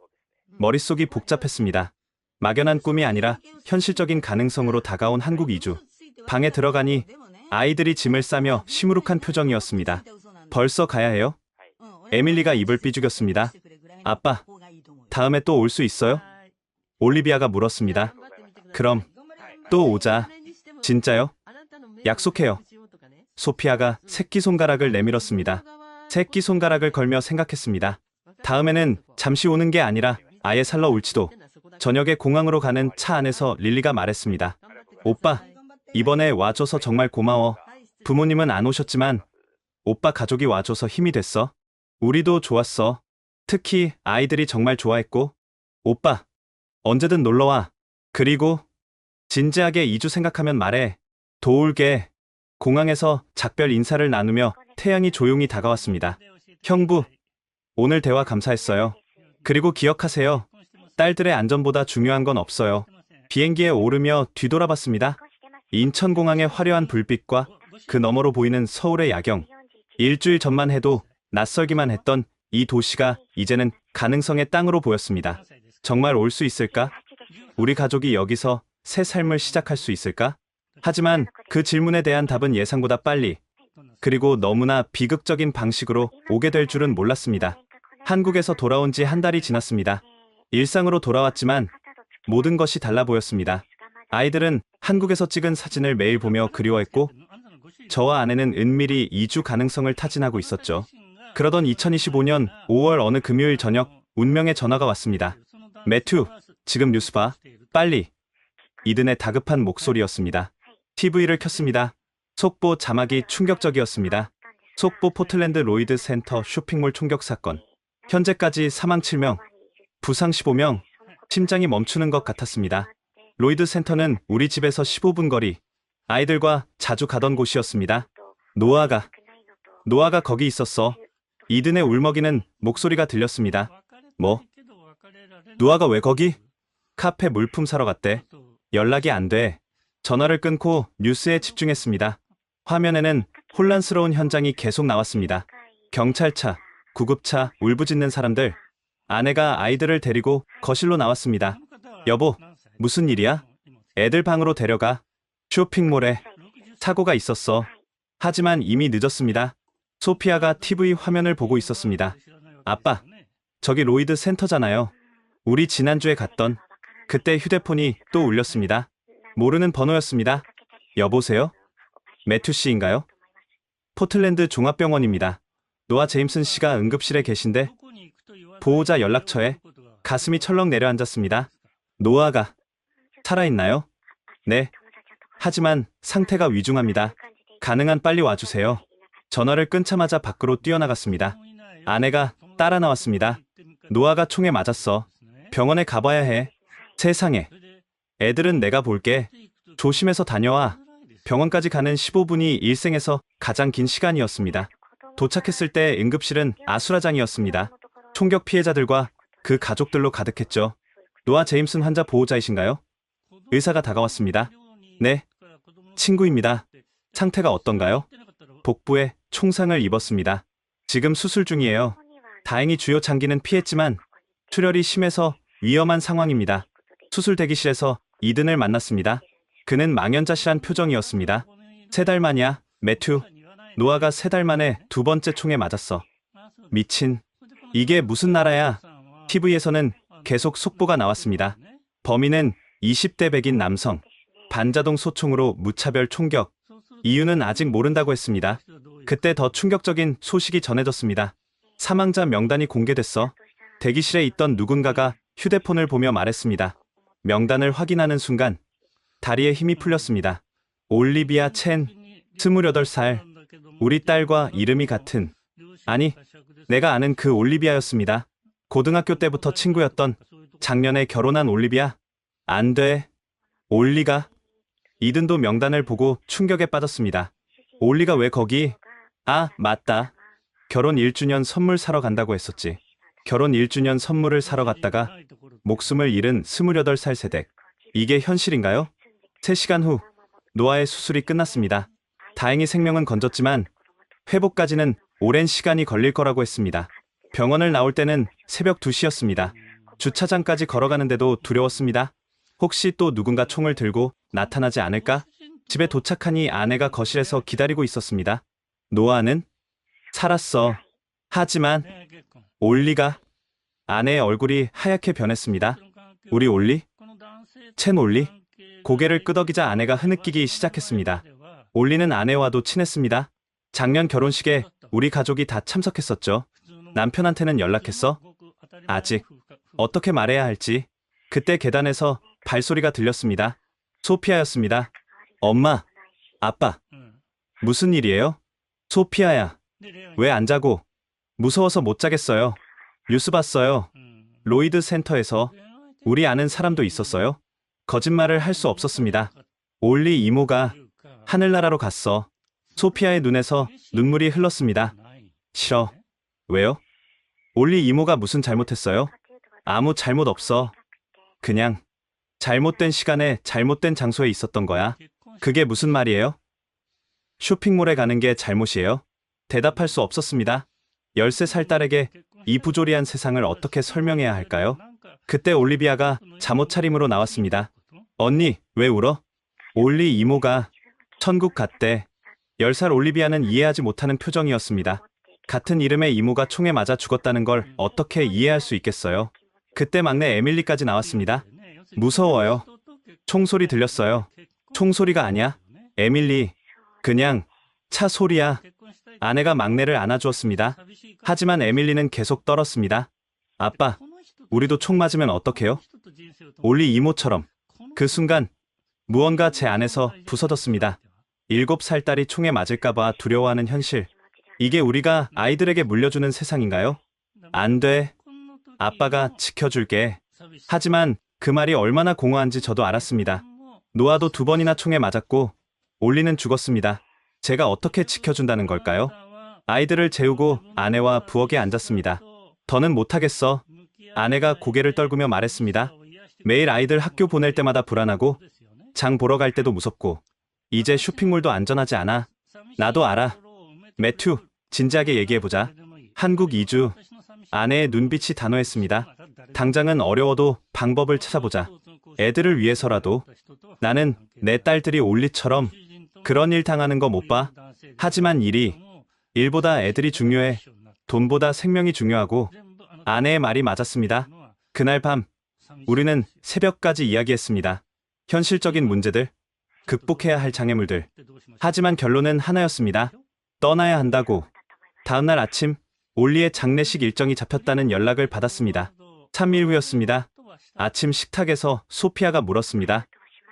머릿속이 복잡했습니다. 막연한 꿈이 아니라 현실적인 가능성으로 다가온 한국 이주. 방에 들어가니 아이들이 짐을 싸며 시무룩한 표정이었습니다. 벌써 가야 해요? 에밀리가 입을 삐죽였습니다. 아빠, 다음에 또 올 수 있어요? 올리비아가 물었습니다. 그럼 또 오자. 진짜요? 약속해요. 소피아가 새끼손가락을 내밀었습니다. 새끼손가락을 걸며 생각했습니다. 다음에는 잠시 오는 게 아니라 아예 살러 올지도. 저녁에 공항으로 가는 차 안에서 릴리가 말했습니다. 오빠, 이번에 와줘서 정말 고마워. 부모님은 안 오셨지만 오빠 가족이 와줘서 힘이 됐어. 우리도 좋았어. 특히 아이들이 정말 좋아했고. 오빠, 언제든 놀러와. 그리고 진지하게 이주 생각하면 말해. 도울게. 공항에서 작별 인사를 나누며 태양이 조용히 다가왔습니다. 형부, 오늘 대화 감사했어요. 그리고 기억하세요. 딸들의 안전보다 중요한 건 없어요. 비행기에 오르며 뒤돌아봤습니다. 인천공항의 화려한 불빛과 그 너머로 보이는 서울의 야경. 일주일 전만 해도 낯설기만 했던 이 도시가 이제는 가능성의 땅으로 보였습니다. 정말 올 수 있을까? 우리 가족이 여기서 새 삶을 시작할 수 있을까? 하지만 그 질문에 대한 답은 예상보다 빨리, 그리고 너무나 비극적인 방식으로 오게 될 줄은 몰랐습니다. 한국에서 돌아온 지 한 달이 지났습니다. 일상으로 돌아왔지만 모든 것이 달라 보였습니다. 아이들은 한국에서 찍은 사진을 매일 보며 그리워했고, 저와 아내는 은밀히 이주 가능성을 타진하고 있었죠. 그러던 2025년 5월 어느 금요일 저녁, 운명의 전화가 왔습니다. 매튜, 지금 뉴스 봐. 빨리. 이든의 다급한 목소리였습니다. TV를 켰습니다. 속보 자막이 충격적이었습니다. 속보 포틀랜드 로이드 센터 쇼핑몰 총격 사건. 현재까지 사망 7명, 부상 15명, 심장이 멈추는 것 같았습니다. 로이드 센터는 우리 집에서 15분 거리, 아이들과 자주 가던 곳이었습니다. 노아가 거기 있었어. 이든의 울먹이는 목소리가 들렸습니다. 뭐? 노아가 왜 거기? 카페 물품 사러 갔대. 연락이 안 돼. 전화를 끊고 뉴스에 집중했습니다. 화면에는 혼란스러운 현장이 계속 나왔습니다. 경찰차, 구급차, 울부짖는 사람들. 아내가 아이들을 데리고 거실로 나왔습니다. 여보, 무슨 일이야? 애들 방으로 데려가. 쇼핑몰에 사고가 있었어. 하지만 이미 늦었습니다. 소피아가 TV 화면을 보고 있었습니다. 아빠, 저기 로이드 센터잖아요. 우리 지난주에 갔던. 그때 휴대폰이 또 울렸습니다. 모르는 번호였습니다. 여보세요? 매튜 씨인가요? 포틀랜드 종합병원입니다. 노아 제임슨 씨가 응급실에 계신데 보호자 연락처에 가슴이 철렁 내려앉았습니다. 노아가 살아있나요? 네. 하지만 상태가 위중합니다. 가능한 빨리 와주세요. 전화를 끊자마자 밖으로 뛰어나갔습니다. 아내가 따라 나왔습니다. 노아가 총에 맞았어. 병원에 가봐야 해. 세상에. 애들은 내가 볼게. 조심해서 다녀와. 병원까지 가는 15분이 일생에서 가장 긴 시간이었습니다. 도착했을 때 응급실은 아수라장이었습니다. 총격 피해자들과 그 가족들로 가득했죠. 노아 제임슨 환자 보호자이신가요? 의사가 다가왔습니다. 네. 친구입니다. 상태가 어떤가요? 복부에 총상을 입었습니다. 지금 수술 중이에요. 다행히 주요 장기는 피했지만 출혈이 심해서 위험한 상황입니다. 수술 대기실에서 이든을 만났습니다. 그는 망연자실한 표정이었습니다. 3달 만이야, 매튜. 노아가 3달 만에 두 번째 총에 맞았어. 미친. 이게 무슨 나라야? TV에서는 계속 속보가 나왔습니다. 범인은 20대 백인 남성. 반자동 소총으로 무차별 총격. 이유는 아직 모른다고 했습니다. 그때 더 충격적인 소식이 전해졌습니다. 사망자 명단이 공개됐어. 대기실에 있던 누군가가 휴대폰을 보며 말했습니다. 명단을 확인하는 순간 다리에 힘이 풀렸습니다. 올리비아 첸, 28살. 우리 딸과 이름이 같은. 아니, 내가 아는 그 올리비아였습니다. 고등학교 때부터 친구였던 작년에 결혼한 올리비아. 안 돼. 올리가. 이든도 명단을 보고 충격에 빠졌습니다. 올리가 왜 거기? 아, 맞다. 결혼 1주년 선물 사러 간다고 했었지. 결혼 1주년 선물을 사러 갔다가 목숨을 잃은 28살 세댁. 이게 현실인가요? 3시간 후 노아의 수술이 끝났습니다. 다행히 생명은 건졌지만 회복까지는 오랜 시간이 걸릴 거라고 했습니다. 병원을 나올 때는 새벽 2시였습니다. 주차장까지 걸어가는데도 두려웠습니다. 혹시 또 누군가 총을 들고 나타나지 않을까? 집에 도착하니 아내가 거실에서 기다리고 있었습니다. 노아는 살았어. 하지만 올리가. 아내의 얼굴이 하얗게 변했습니다. 우리 올리? 첸 올리? 고개를 끄덕이자 아내가 흐느끼기 시작했습니다. 올리는 아내와도 친했습니다. 작년 결혼식에 우리 가족이 다 참석했었죠. 남편한테는 연락했어? 아직. 어떻게 말해야 할지. 그때 계단에서 발소리가 들렸습니다. 소피아였습니다. 엄마, 아빠. 무슨 일이에요? 소피아야. 왜 안 자고? 무서워서 못 자겠어요. 뉴스 봤어요. 로이드 센터에서. 우리 아는 사람도 있었어요. 거짓말을 할 수 없었습니다. 올리 이모가 하늘나라로 갔어. 소피아의 눈에서 눈물이 흘렀습니다. 싫어. 왜요? 올리 이모가 무슨 잘못했어요? 아무 잘못 없어. 그냥 잘못된 시간에 잘못된 장소에 있었던 거야. 그게 무슨 말이에요? 쇼핑몰에 가는 게 잘못이에요? 대답할 수 없었습니다. 13살 딸에게 이 부조리한 세상을 어떻게 설명해야 할까요? 그때 올리비아가 잠옷 차림으로 나왔습니다. 언니, 왜 울어? 올리 이모가 천국 갔대. 10살 올리비아는 이해하지 못하는 표정이었습니다. 같은 이름의 이모가 총에 맞아 죽었다는 걸 어떻게 이해할 수 있겠어요? 그때 막내 에밀리까지 나왔습니다. 무서워요. 총소리 들렸어요. 총소리가 아니야. 에밀리, 그냥 차 소리야. 아내가 막내를 안아주었습니다. 하지만 에밀리는 계속 떨었습니다. 아빠, 우리도 총 맞으면 어떡해요? 올리 이모처럼. 그 순간 무언가 제 안에서 부서졌습니다. 7살 딸이 총에 맞을까봐 두려워하는 현실. 이게 우리가 아이들에게 물려주는 세상인가요? 안 돼. 아빠가 지켜줄게. 하지만 그 말이 얼마나 공허한지 저도 알았습니다. 노아도 2번이나 총에 맞았고 올리는 죽었습니다. 제가 어떻게 지켜준다는 걸까요? 아이들을 재우고 아내와 부엌에 앉았습니다. 더는 못하겠어. 아내가 고개를 떨구며 말했습니다. 매일 아이들 학교 보낼 때마다 불안하고 장 보러 갈 때도 무섭고 이제 쇼핑몰도 안전하지 않아. 나도 알아. 매튜, 진지하게 얘기해보자. 한국 이주. 아내의 눈빛이 단호했습니다. 당장은 어려워도 방법을 찾아보자. 애들을 위해서라도. 나는 내 딸들이 올리처럼 그런 일 당하는 거 못 봐. 하지만 일보다 애들이 중요해. 돈보다 생명이 중요하고. 아내의 말이 맞았습니다. 그날 밤 우리는 새벽까지 이야기했습니다. 현실적인 문제들, 극복해야 할 장애물들. 하지만 결론은 하나였습니다. 떠나야 한다고. 다음날 아침 올리의 장례식 일정이 잡혔다는 연락을 받았습니다. 3일 후였습니다. 아침 식탁에서 소피아가 물었습니다.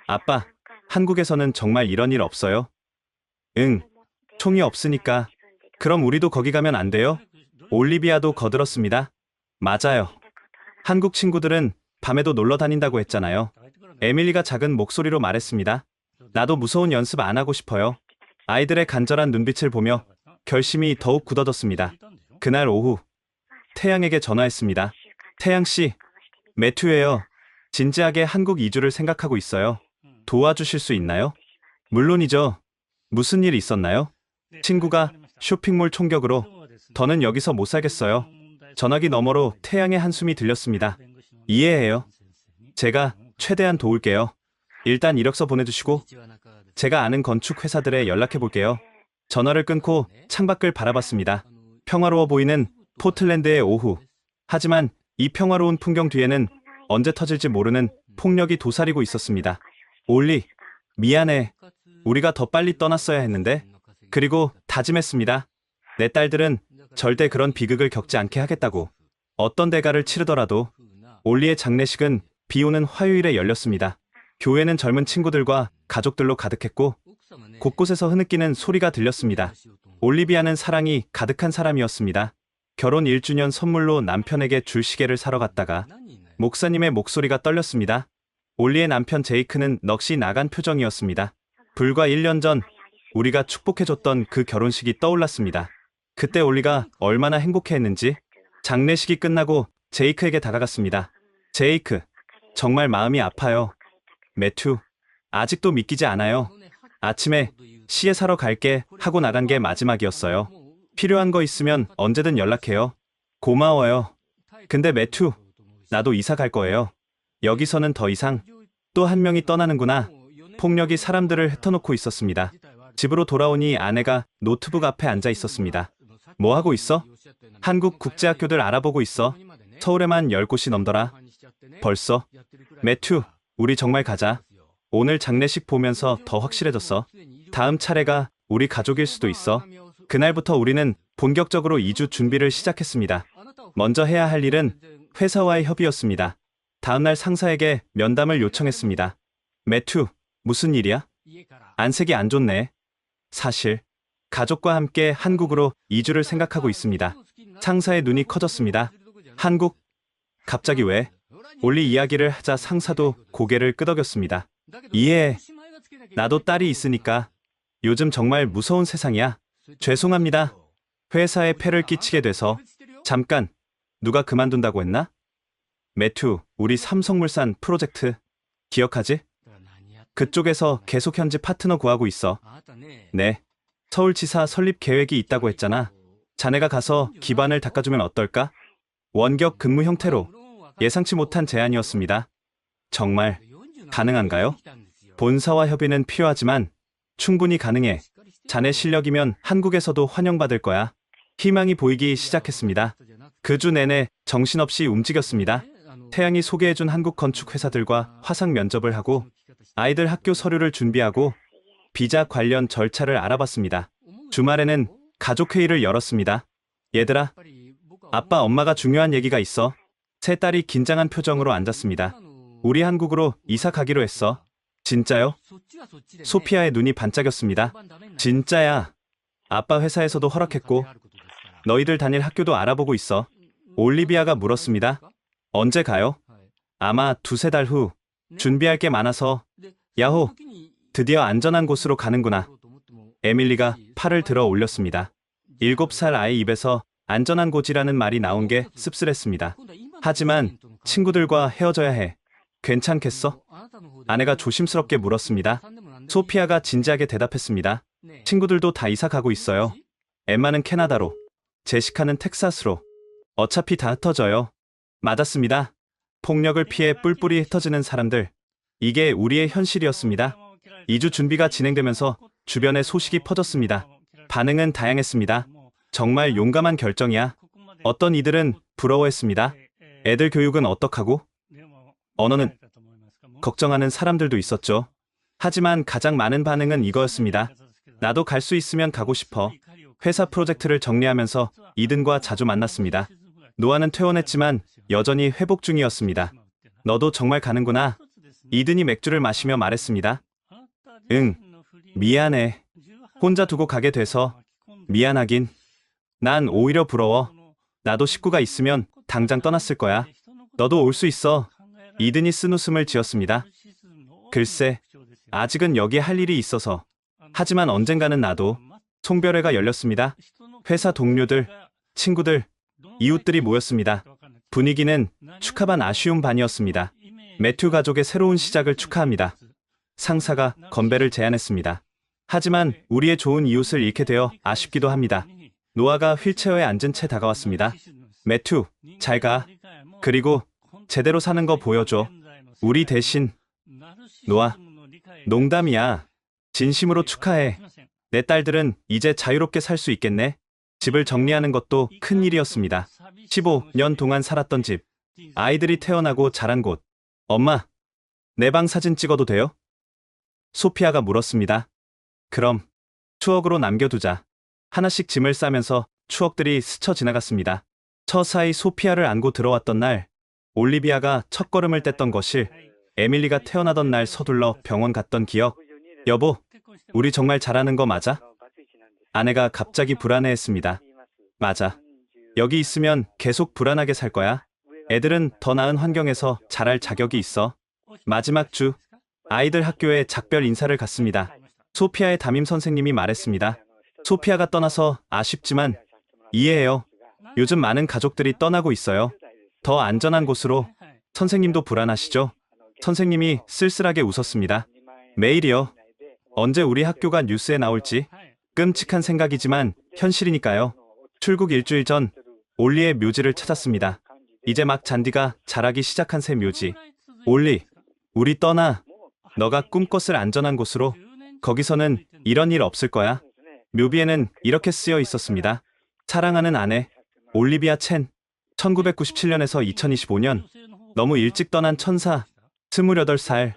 아빠, 한국에서는 정말 이런 일 없어요? 응, 총이 없으니까. 그럼 우리도 거기 가면 안 돼요? 올리비아도 거들었습니다. 맞아요. 한국 친구들은 밤에도 놀러 다닌다고 했잖아요. 에밀리가 작은 목소리로 말했습니다. 나도 무서운 연습 안 하고 싶어요. 아이들의 간절한 눈빛을 보며 결심이 더욱 굳어졌습니다. 그날 오후 태양에게 전화했습니다. 태양씨, 매튜예요. 진지하게 한국 이주를 생각하고 있어요. 도와주실 수 있나요? 물론이죠. 무슨 일 있었나요? 친구가 쇼핑몰 총격으로. 더는 여기서 못 살겠어요. 전화기 너머로 태양의 한숨이 들렸습니다. 이해해요. 제가 최대한 도울게요. 일단 이력서 보내주시고 제가 아는 건축 회사들에 연락해 볼게요. 전화를 끊고 창밖을 바라봤습니다. 평화로워 보이는 포틀랜드의 오후. 하지만 이 평화로운 풍경 뒤에는 언제 터질지 모르는 폭력이 도사리고 있었습니다. 올리, 미안해. 우리가 더 빨리 떠났어야 했는데. 그리고 다짐했습니다. 내 딸들은 절대 그런 비극을 겪지 않게 하겠다고. 어떤 대가를 치르더라도. 올리의 장례식은 비 오는 화요일에 열렸습니다. 교회는 젊은 친구들과 가족들로 가득했고 곳곳에서 흐느끼는 소리가 들렸습니다. 올리비아는 사랑이 가득한 사람이었습니다. 결혼 1주년 선물로 남편에게 줄 시계를 사러 갔다가 목사님의 목소리가 떨렸습니다. 올리의 남편 제이크는 넋이 나간 표정이었습니다. 불과 1년 전 우리가 축복해줬던 그 결혼식이 떠올랐습니다. 그때 올리가 얼마나 행복해했는지. 장례식이 끝나고 제이크에게 다가갔습니다. 제이크, 정말 마음이 아파요. 매튜, 아직도 믿기지 않아요. 아침에 시계 사러 갈게 하고 나간 게 마지막이었어요. 필요한 거 있으면 언제든 연락해요. 고마워요. 근데 매튜, 나도 이사 갈 거예요. 여기서는 더 이상. 또 한 명이 떠나는구나. 폭력이 사람들을 흩어놓고 있었습니다. 집으로 돌아오니 아내가 노트북 앞에 앉아 있었습니다. 뭐 하고 있어? 한국 국제학교들 알아보고 있어. 서울에만 10곳이 넘더라. 벌써? 매튜, 우리 정말 가자. 오늘 장례식 보면서 더 확실해졌어. 다음 차례가 우리 가족일 수도 있어. 그날부터 우리는 본격적으로 이주 준비를 시작했습니다. 먼저 해야 할 일은 회사와의 협의였습니다. 다음날 상사에게 면담을 요청했습니다. 매튜, 무슨 일이야? 안색이 안 좋네. 사실 가족과 함께 한국으로 이주를 생각하고 있습니다. 상사의 눈이 커졌습니다. 한국? 갑자기 왜? 올리 이야기를 하자 상사도 고개를 끄덕였습니다. 이해해. 나도 딸이 있으니까. 요즘 정말 무서운 세상이야. 죄송합니다. 회사에 폐를 끼치게 돼서. 잠깐, 누가 그만둔다고 했나? 매튜, 우리 삼성물산 프로젝트 기억하지? 그쪽에서 계속 현지 파트너 구하고 있어. 네. 서울지사 설립 계획이 있다고 했잖아. 자네가 가서 기반을 닦아주면 어떨까? 원격 근무 형태로. 예상치 못한 제안이었습니다. 정말 가능한가요? 본사와 협의는 필요하지만 충분히 가능해. 자네 실력이면 한국에서도 환영받을 거야. 희망이 보이기 시작했습니다. 그 주 내내 정신없이 움직였습니다. 태양이 소개해준 한국 건축 회사들과 화상 면접을 하고 아이들 학교 서류를 준비하고 비자 관련 절차를 알아봤습니다. 주말에는 가족회의를 열었습니다. 얘들아, 아빠 엄마가 중요한 얘기가 있어. 세 딸이 긴장한 표정으로 앉았습니다. 우리 한국으로 이사 가기로 했어. 진짜요? 소피아의 눈이 반짝였습니다. 진짜야. 아빠 회사에서도 허락했고 너희들 다닐 학교도 알아보고 있어. 올리비아가 물었습니다. 언제 가요? 아마 2-3달 후. 준비할 게 많아서. 야호, 드디어 안전한 곳으로 가는구나. 에밀리가 팔을 들어 올렸습니다. 7살 아이 입에서 안전한 곳이라는 말이 나온 게 씁쓸했습니다. 하지만 친구들과 헤어져야 해. 괜찮겠어? 아내가 조심스럽게 물었습니다. 소피아가 진지하게 대답했습니다. 친구들도 다 이사 가고 있어요. 엠마는 캐나다로, 제시카는 텍사스로. 어차피 다 흩어져요. 맞았습니다. 폭력을 피해 뿔뿔이 흩어지는 사람들. 이게 우리의 현실이었습니다. 이주 준비가 진행되면서 주변에 소식이 퍼졌습니다. 반응은 다양했습니다. 정말 용감한 결정이야. 어떤 이들은 부러워했습니다. 애들 교육은 어떡하고? 언어는? 걱정하는 사람들도 있었죠. 하지만 가장 많은 반응은 이거였습니다. 나도 갈 수 있으면 가고 싶어. 회사 프로젝트를 정리하면서 이든과 자주 만났습니다. 노아는 퇴원했지만 여전히 회복 중이었습니다. 너도 정말 가는구나. 이든이 맥주를 마시며 말했습니다. 응, 미안해. 혼자 두고 가게 돼서. 미안하긴. 난 오히려 부러워. 나도 식구가 있으면 당장 떠났을 거야. 너도 올 수 있어. 이든이 쓴웃음을 지었습니다. 글쎄, 아직은 여기 할 일이 있어서. 하지만 언젠가는 나도. 송별회가 열렸습니다. 회사 동료들, 친구들, 이웃들이 모였습니다. 분위기는 축하 반 아쉬움 반이었습니다. 매튜 가족의 새로운 시작을 축하합니다. 상사가 건배를 제안했습니다. 하지만 우리의 좋은 이웃을 잃게 되어 아쉽기도 합니다. 노아가 휠체어에 앉은 채 다가왔습니다. 매튜, 잘 가. 그리고 제대로 사는 거 보여줘. 우리 대신. 노아, 농담이야. 진심으로 축하해. 내 딸들은 이제 자유롭게 살 수 있겠네. 집을 정리하는 것도 큰 일이었습니다. 15년 동안 살았던 집. 아이들이 태어나고 자란 곳. 엄마, 내 방 사진 찍어도 돼요? 소피아가 물었습니다. 그럼 추억으로 남겨두자. 하나씩 짐을 싸면서 추억들이 스쳐 지나갔습니다. 서사히 소피아를 안고 들어왔던 날, 올리비아가 첫걸음을 뗐던 거실, 에밀리가 태어나던 날 서둘러 병원 갔던 기억. 여보, 우리 정말 잘하는 거 맞아? 아내가 갑자기 불안해했습니다. 맞아. 여기 있으면 계속 불안하게 살 거야. 애들은 더 나은 환경에서 자랄 자격이 있어. 마지막 주, 아이들 학교에 작별 인사를 갔습니다. 소피아의 담임 선생님이 말했습니다. 소피아가 떠나서 아쉽지만 이해해요. 요즘 많은 가족들이 떠나고 있어요. 더 안전한 곳으로. 선생님도 불안하시죠? 선생님이 쓸쓸하게 웃었습니다. 매일이요. 언제 우리 학교가 뉴스에 나올지. 끔찍한 생각이지만 현실이니까요. 출국 일주일 전 올리의 묘지를 찾았습니다. 이제 막 잔디가 자라기 시작한 새 묘지. 올리, 우리 떠나. 너가 꿈꿨을 안전한 곳으로. 거기서는 이런 일 없을 거야. 묘비에는 이렇게 쓰여 있었습니다. 사랑하는 아내, 올리비아 첸. 1997년에서 2025년. 너무 일찍 떠난 천사. 28살.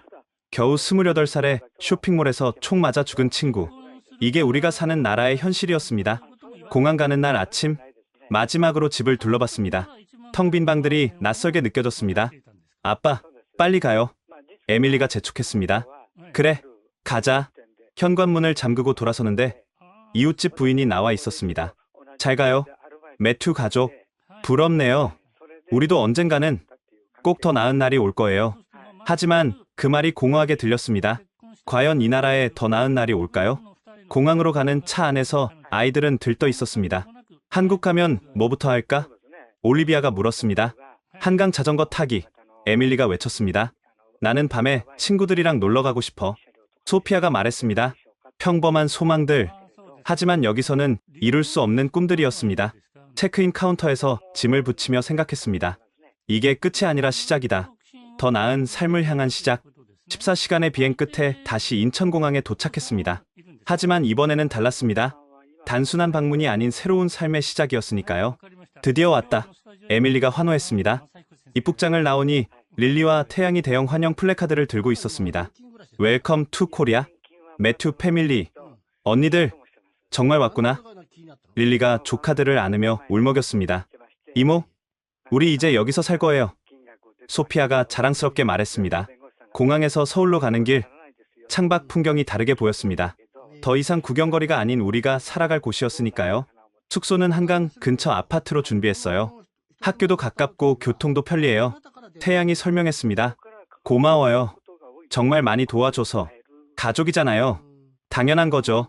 겨우 28살에 쇼핑몰에서 총 맞아 죽은 친구. 이게 우리가 사는 나라의 현실이었습니다. 공항 가는 날 아침, 마지막으로 집을 둘러봤습니다. 텅 빈 방들이 낯설게 느껴졌습니다. 아빠, 빨리 가요. 에밀리가 재촉했습니다. 그래, 가자. 현관문을 잠그고 돌아서는데 이웃집 부인이 나와 있었습니다. 잘 가요. 매튜 가족. 부럽네요. 우리도 언젠가는 꼭 더 나은 날이 올 거예요. 하지만 그 말이 공허하게 들렸습니다. 과연 이 나라에 더 나은 날이 올까요? 공항으로 가는 차 안에서 아이들은 들떠 있었습니다. 한국 가면 뭐부터 할까? 올리비아가 물었습니다. 한강 자전거 타기. 에밀리가 외쳤습니다. 나는 밤에 친구들이랑 놀러 가고 싶어. 소피아가 말했습니다. 평범한 소망들. 하지만 여기서는 이룰 수 없는 꿈들이었습니다. 체크인 카운터에서 짐을 붙이며 생각했습니다. 이게 끝이 아니라 시작이다. 더 나은 삶을 향한 시작. 14시간의 비행 끝에 다시 인천공항에 도착했습니다. 하지만 이번에는 달랐습니다. 단순한 방문이 아닌 새로운 삶의 시작이었으니까요. 드디어 왔다. 에밀리가 환호했습니다. 입국장을 나오니 릴리와 태양이 대형 환영 플래카드를 들고 있었습니다. 웰컴 투 코리아. 매튜 패밀리. 언니들, 정말 왔구나. 릴리가 조카들을 안으며 울먹였습니다. 이모, 우리 이제 여기서 살 거예요. 소피아가 자랑스럽게 말했습니다. 공항에서 서울로 가는 길, 창밖 풍경이 다르게 보였습니다. 더 이상 구경거리가 아닌 우리가 살아갈 곳이었으니까요. 숙소는 한강 근처 아파트로 준비했어요. 학교도 가깝고 교통도 편리해요. 태양이 설명했습니다. 고마워요. 정말 많이 도와줘서. 가족이잖아요. 당연한 거죠.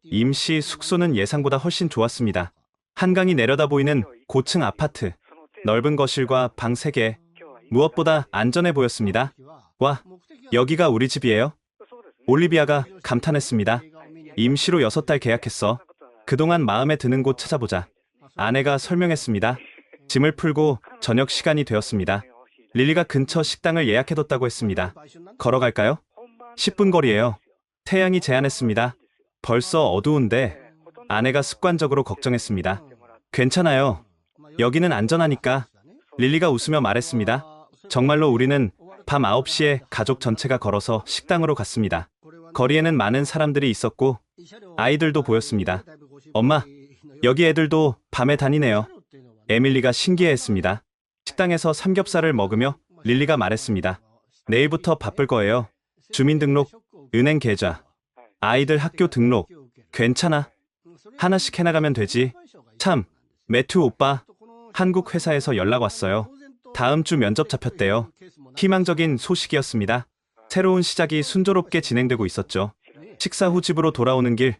임시 숙소는 예상보다 훨씬 좋았습니다. 한강이 내려다 보이는 고층 아파트. 넓은 거실과 방 3개. 무엇보다 안전해 보였습니다. 와, 여기가 우리 집이에요? 올리비아가 감탄했습니다. 임시로 6달 계약했어. 그동안 마음에 드는 곳 찾아보자. 아내가 설명했습니다. 짐을 풀고 저녁 시간이 되었습니다. 릴리가 근처 식당을 예약해뒀다고 했습니다. 걸어갈까요? 10분 거리예요. 태양이 제안했습니다. 벌써 어두운데. 아내가 습관적으로 걱정했습니다. 괜찮아요. 여기는 안전하니까. 릴리가 웃으며 말했습니다. 정말로 우리는 밤 9시에 가족 전체가 걸어서 식당으로 갔습니다. 거리에는 많은 사람들이 있었고 아이들도 보였습니다. 엄마, 여기 애들도 밤에 다니네요. 에밀리가 신기해했습니다. 식당에서 삼겹살을 먹으며 릴리가 말했습니다. 내일부터 바쁠 거예요. 주민등록, 은행 계좌, 아이들 학교 등록. 괜찮아. 하나씩 해나가면 되지. 참, 매튜 오빠, 한국 회사에서 연락 왔어요. 다음 주 면접 잡혔대요. 희망적인 소식이었습니다. 새로운 시작이 순조롭게 진행되고 있었죠. 식사 후 집으로 돌아오는 길,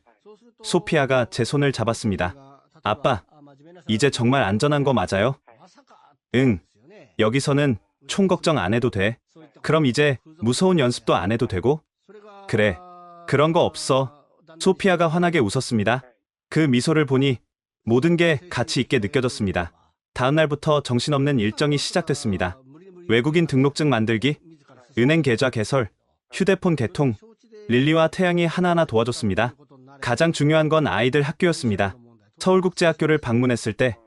소피아가 제 손을 잡았습니다. 아빠, 이제 정말 안전한 거 맞아요? 응. 여기서는 총 걱정 안 해도 돼. 그럼 이제 무서운 연습도 안 해도 되고? 그래. 그런 거 없어. 소피아가 환하게 웃었습니다. 그 미소를 보니 모든 게 가치 있게 느껴졌습니다. 다음 날부터 정신없는 일정이 시작됐습니다. 외국인 등록증 만들기, 은행 계좌 개설, 휴대폰 개통. 릴리와 태양이 하나하나 도와줬습니다. 가장 중요한 건 아이들 학교였습니다. 서울국제학교를 방문했을 때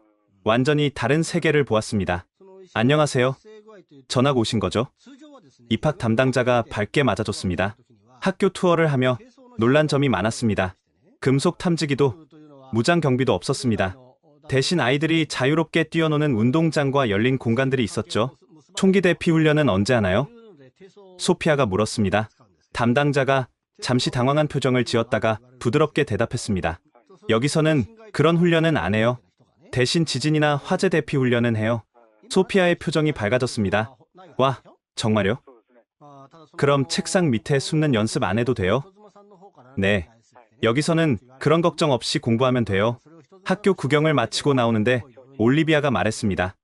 완전히 다른 세계를 보았습니다. 안녕하세요. 전학 오신 거죠? 입학 담당자가 밝게 맞아줬습니다. 학교 투어를 하며 놀란 점이 많았습니다. 금속 탐지기도, 무장 경비도 없었습니다. 대신 아이들이 자유롭게 뛰어노는 운동장과 열린 공간들이 있었죠. 총기 대피 훈련은 언제 하나요? 소피아가 물었습니다. 담당자가 잠시 당황한 표정을 지었다가 부드럽게 대답했습니다. 여기서는 그런 훈련은 안 해요. 대신 지진이나 화재 대피 훈련은 해요. 소피아의 표정이 밝아졌습니다. 와, 정말요? 그럼 책상 밑에 숨는 연습 안 해도 돼요? 네. 여기서는 그런 걱정 없이 공부하면 돼요. 학교 구경을 마치고 나오는데 올리비아가 말했습니다.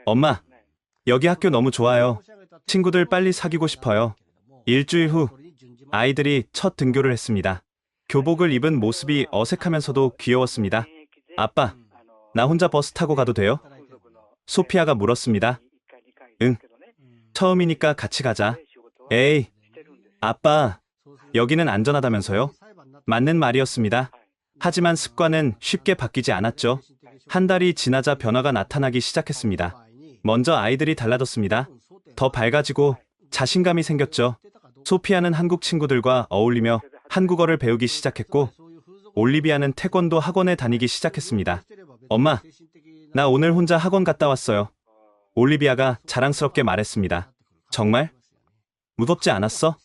엄마, 여기 학교 너무 좋아요. 친구들 빨리 사귀고 싶어요. 일주일 후 아이들이 첫 등교를 했습니다. 교복을 입은 모습이 어색하면서도 귀여웠습니다. 아빠, 나 혼자 버스 타고 가도 돼요? 소피아가 물었습니다. 응. 처음이니까 같이 가자. 에이, 아빠, 여기는 안전하다면서요? 맞는 말이었습니다. 하지만 습관은 쉽게 바뀌지 않았죠. 한 달이 지나자 변화가 나타나기 시작했습니다. 먼저 아이들이 달라졌습니다. 더 밝아지고 자신감이 생겼죠. 소피아는 한국 친구들과 어울리며 한국어를 배우기 시작했고, 올리비아는 태권도 학원에 다니기 시작했습니다. 엄마, 나 오늘 혼자 학원 갔다 왔어요. 올리비아가 자랑스럽게 말했습니다. 정말? 무섭지 않았어?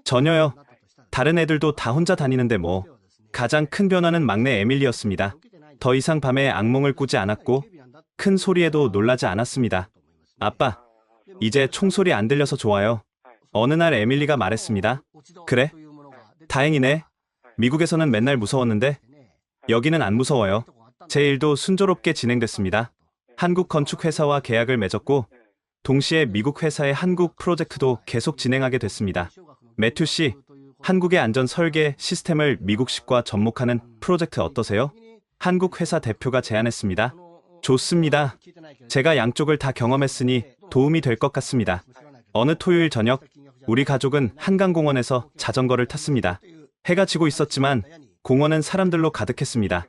전혀요. 다른 애들도 다 혼자 다니는데 뭐. 가장 큰 변화는 막내 에밀리였습니다. 더 이상 밤에 악몽을 꾸지 않았고 큰 소리에도 놀라지 않았습니다. 아빠, 이제 총소리 안 들려서 좋아요. 어느 날 에밀리가 말했습니다. 그래? 다행이네. 미국에서는 맨날 무서웠는데 여기는 안 무서워요. 제 일도 순조롭게 진행됐습니다. 한국 건축회사와 계약을 맺었고 동시에 미국 회사의 한국 프로젝트도 계속 진행하게 됐습니다. 매튜 씨, 한국의 안전 설계 시스템을 미국식과 접목하는 프로젝트 어떠세요? 한국 회사 대표가 제안했습니다. 좋습니다. 제가 양쪽을 다 경험했으니 도움이 될 것 같습니다. 어느 토요일 저녁, 우리 가족은 한강공원에서 자전거를 탔습니다. 해가 지고 있었지만 공원은 사람들로 가득했습니다.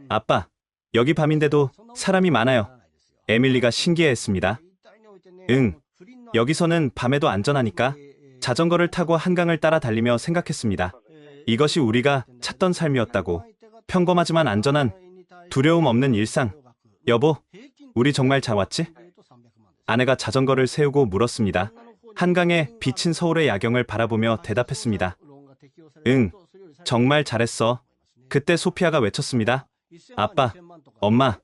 아빠, 여기 밤인데도 사람이 많아요. 에밀리가 신기해했습니다. 응, 여기서는 밤에도 안전하니까. 자전거를 타고 한강을 따라 달리며 생각했습니다. 이것이 우리가 찾던 삶이었다고. 평범하지만 안전한, 두려움 없는 일상. 여보, 우리 정말 잘 왔지? 아내가 자전거를 세우고 물었습니다. 한강에 비친 서울의 야경을 바라보며 대답했습니다. 응, 정말 잘했어. 그때 소피아가 외쳤습니다. 아빠, 엄마,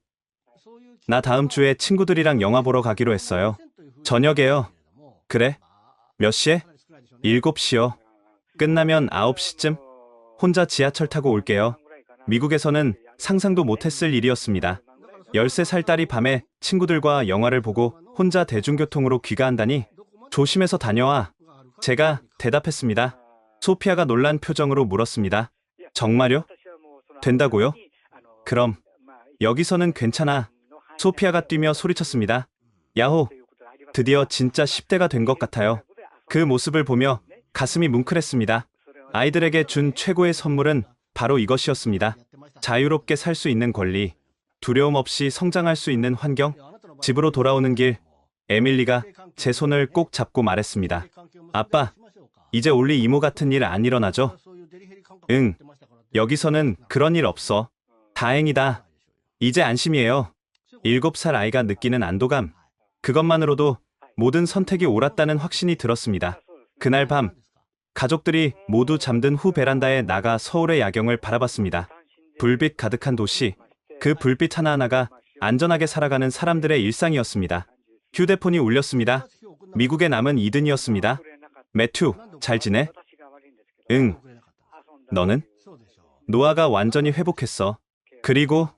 나 다음 주에 친구들이랑 영화 보러 가기로 했어요. 저녁에요. 그래? 몇 시에? 7시요. 끝나면 9시쯤? 혼자 지하철 타고 올게요. 미국에서는 상상도 못했을 일이었습니다. 13살 딸이 밤에 친구들과 영화를 보고 혼자 대중교통으로 귀가한다니. 조심해서 다녀와. 제가 대답했습니다. 소피아가 놀란 표정으로 물었습니다. 정말요? 된다고요? 그럼 여기서는 괜찮아. 소피아가 뛰며 소리쳤습니다. 야호, 드디어 진짜 10대가 된 것 같아요. 그 모습을 보며 가슴이 뭉클했습니다. 아이들에게 준 최고의 선물은 바로 이것이었습니다. 자유롭게 살 수 있는 권리, 두려움 없이 성장할 수 있는 환경. 집으로 돌아오는 길, 에밀리가 제 손을 꼭 잡고 말했습니다. 아빠, 이제 올리 이모 같은 일 안 일어나죠? 응, 여기서는 그런 일 없어. 다행이다. 이제 안심이에요. 7살 아이가 느끼는 안도감. 그것만으로도 모든 선택이 옳았다는 확신이 들었습니다. 그날 밤, 가족들이 모두 잠든 후 베란다에 나가 서울의 야경을 바라봤습니다. 불빛 가득한 도시, 그 불빛 하나하나가 안전하게 살아가는 사람들의 일상이었습니다. 휴대폰이 울렸습니다. 미국에 남은 이든이었습니다. 매튜, 잘 지내? 응. 너는? 노아가 완전히 회복했어. 그리고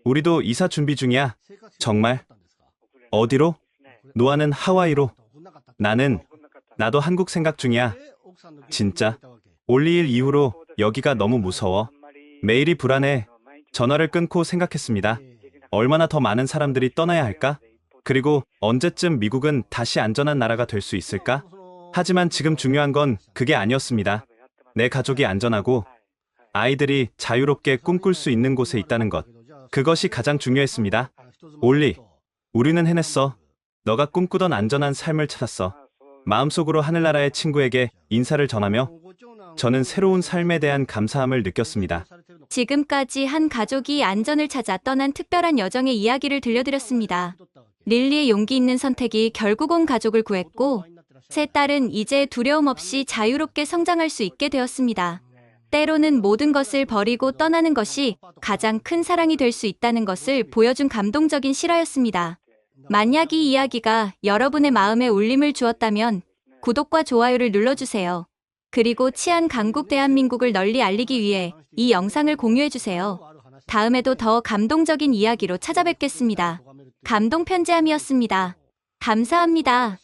우리도 이사 준비 중이야. 정말? 어디로? 노아는 하와이로. 나도 한국 생각 중이야. 진짜? 올리 일 이후로 여기가 너무 무서워. 매일이 불안해. 전화를 끊고 생각했습니다. 얼마나 더 많은 사람들이 떠나야 할까? 그리고 언제쯤 미국은 다시 안전한 나라가 될 수 있을까? 하지만 지금 중요한 건 그게 아니었습니다. 내 가족이 안전하고 아이들이 자유롭게 꿈꿀 수 있는 곳에 있다는 것. 그것이 가장 중요했습니다. 올리, 우리는 해냈어. 너가 꿈꾸던 안전한 삶을 찾았어. 마음속으로 하늘나라의 친구에게 인사를 전하며 저는 새로운 삶에 대한 감사함을 느꼈습니다. 지금까지 한 가족이 안전을 찾아 떠난 특별한 여정의 이야기를 들려드렸습니다. 릴리의 용기 있는 선택이 결국 온 가족을 구했고, 세 딸은 이제 두려움 없이 자유롭게 성장할 수 있게 되었습니다. 때로는 모든 것을 버리고 떠나는 것이 가장 큰 사랑이 될 수 있다는 것을 보여준 감동적인 실화였습니다. 만약 이 이야기가 여러분의 마음에 울림을 주었다면 구독과 좋아요를 눌러주세요. 그리고 치안 강국 대한민국을 널리 알리기 위해 이 영상을 공유해주세요. 다음에도 더 감동적인 이야기로 찾아뵙겠습니다. 감동 편지함이었습니다. 감사합니다.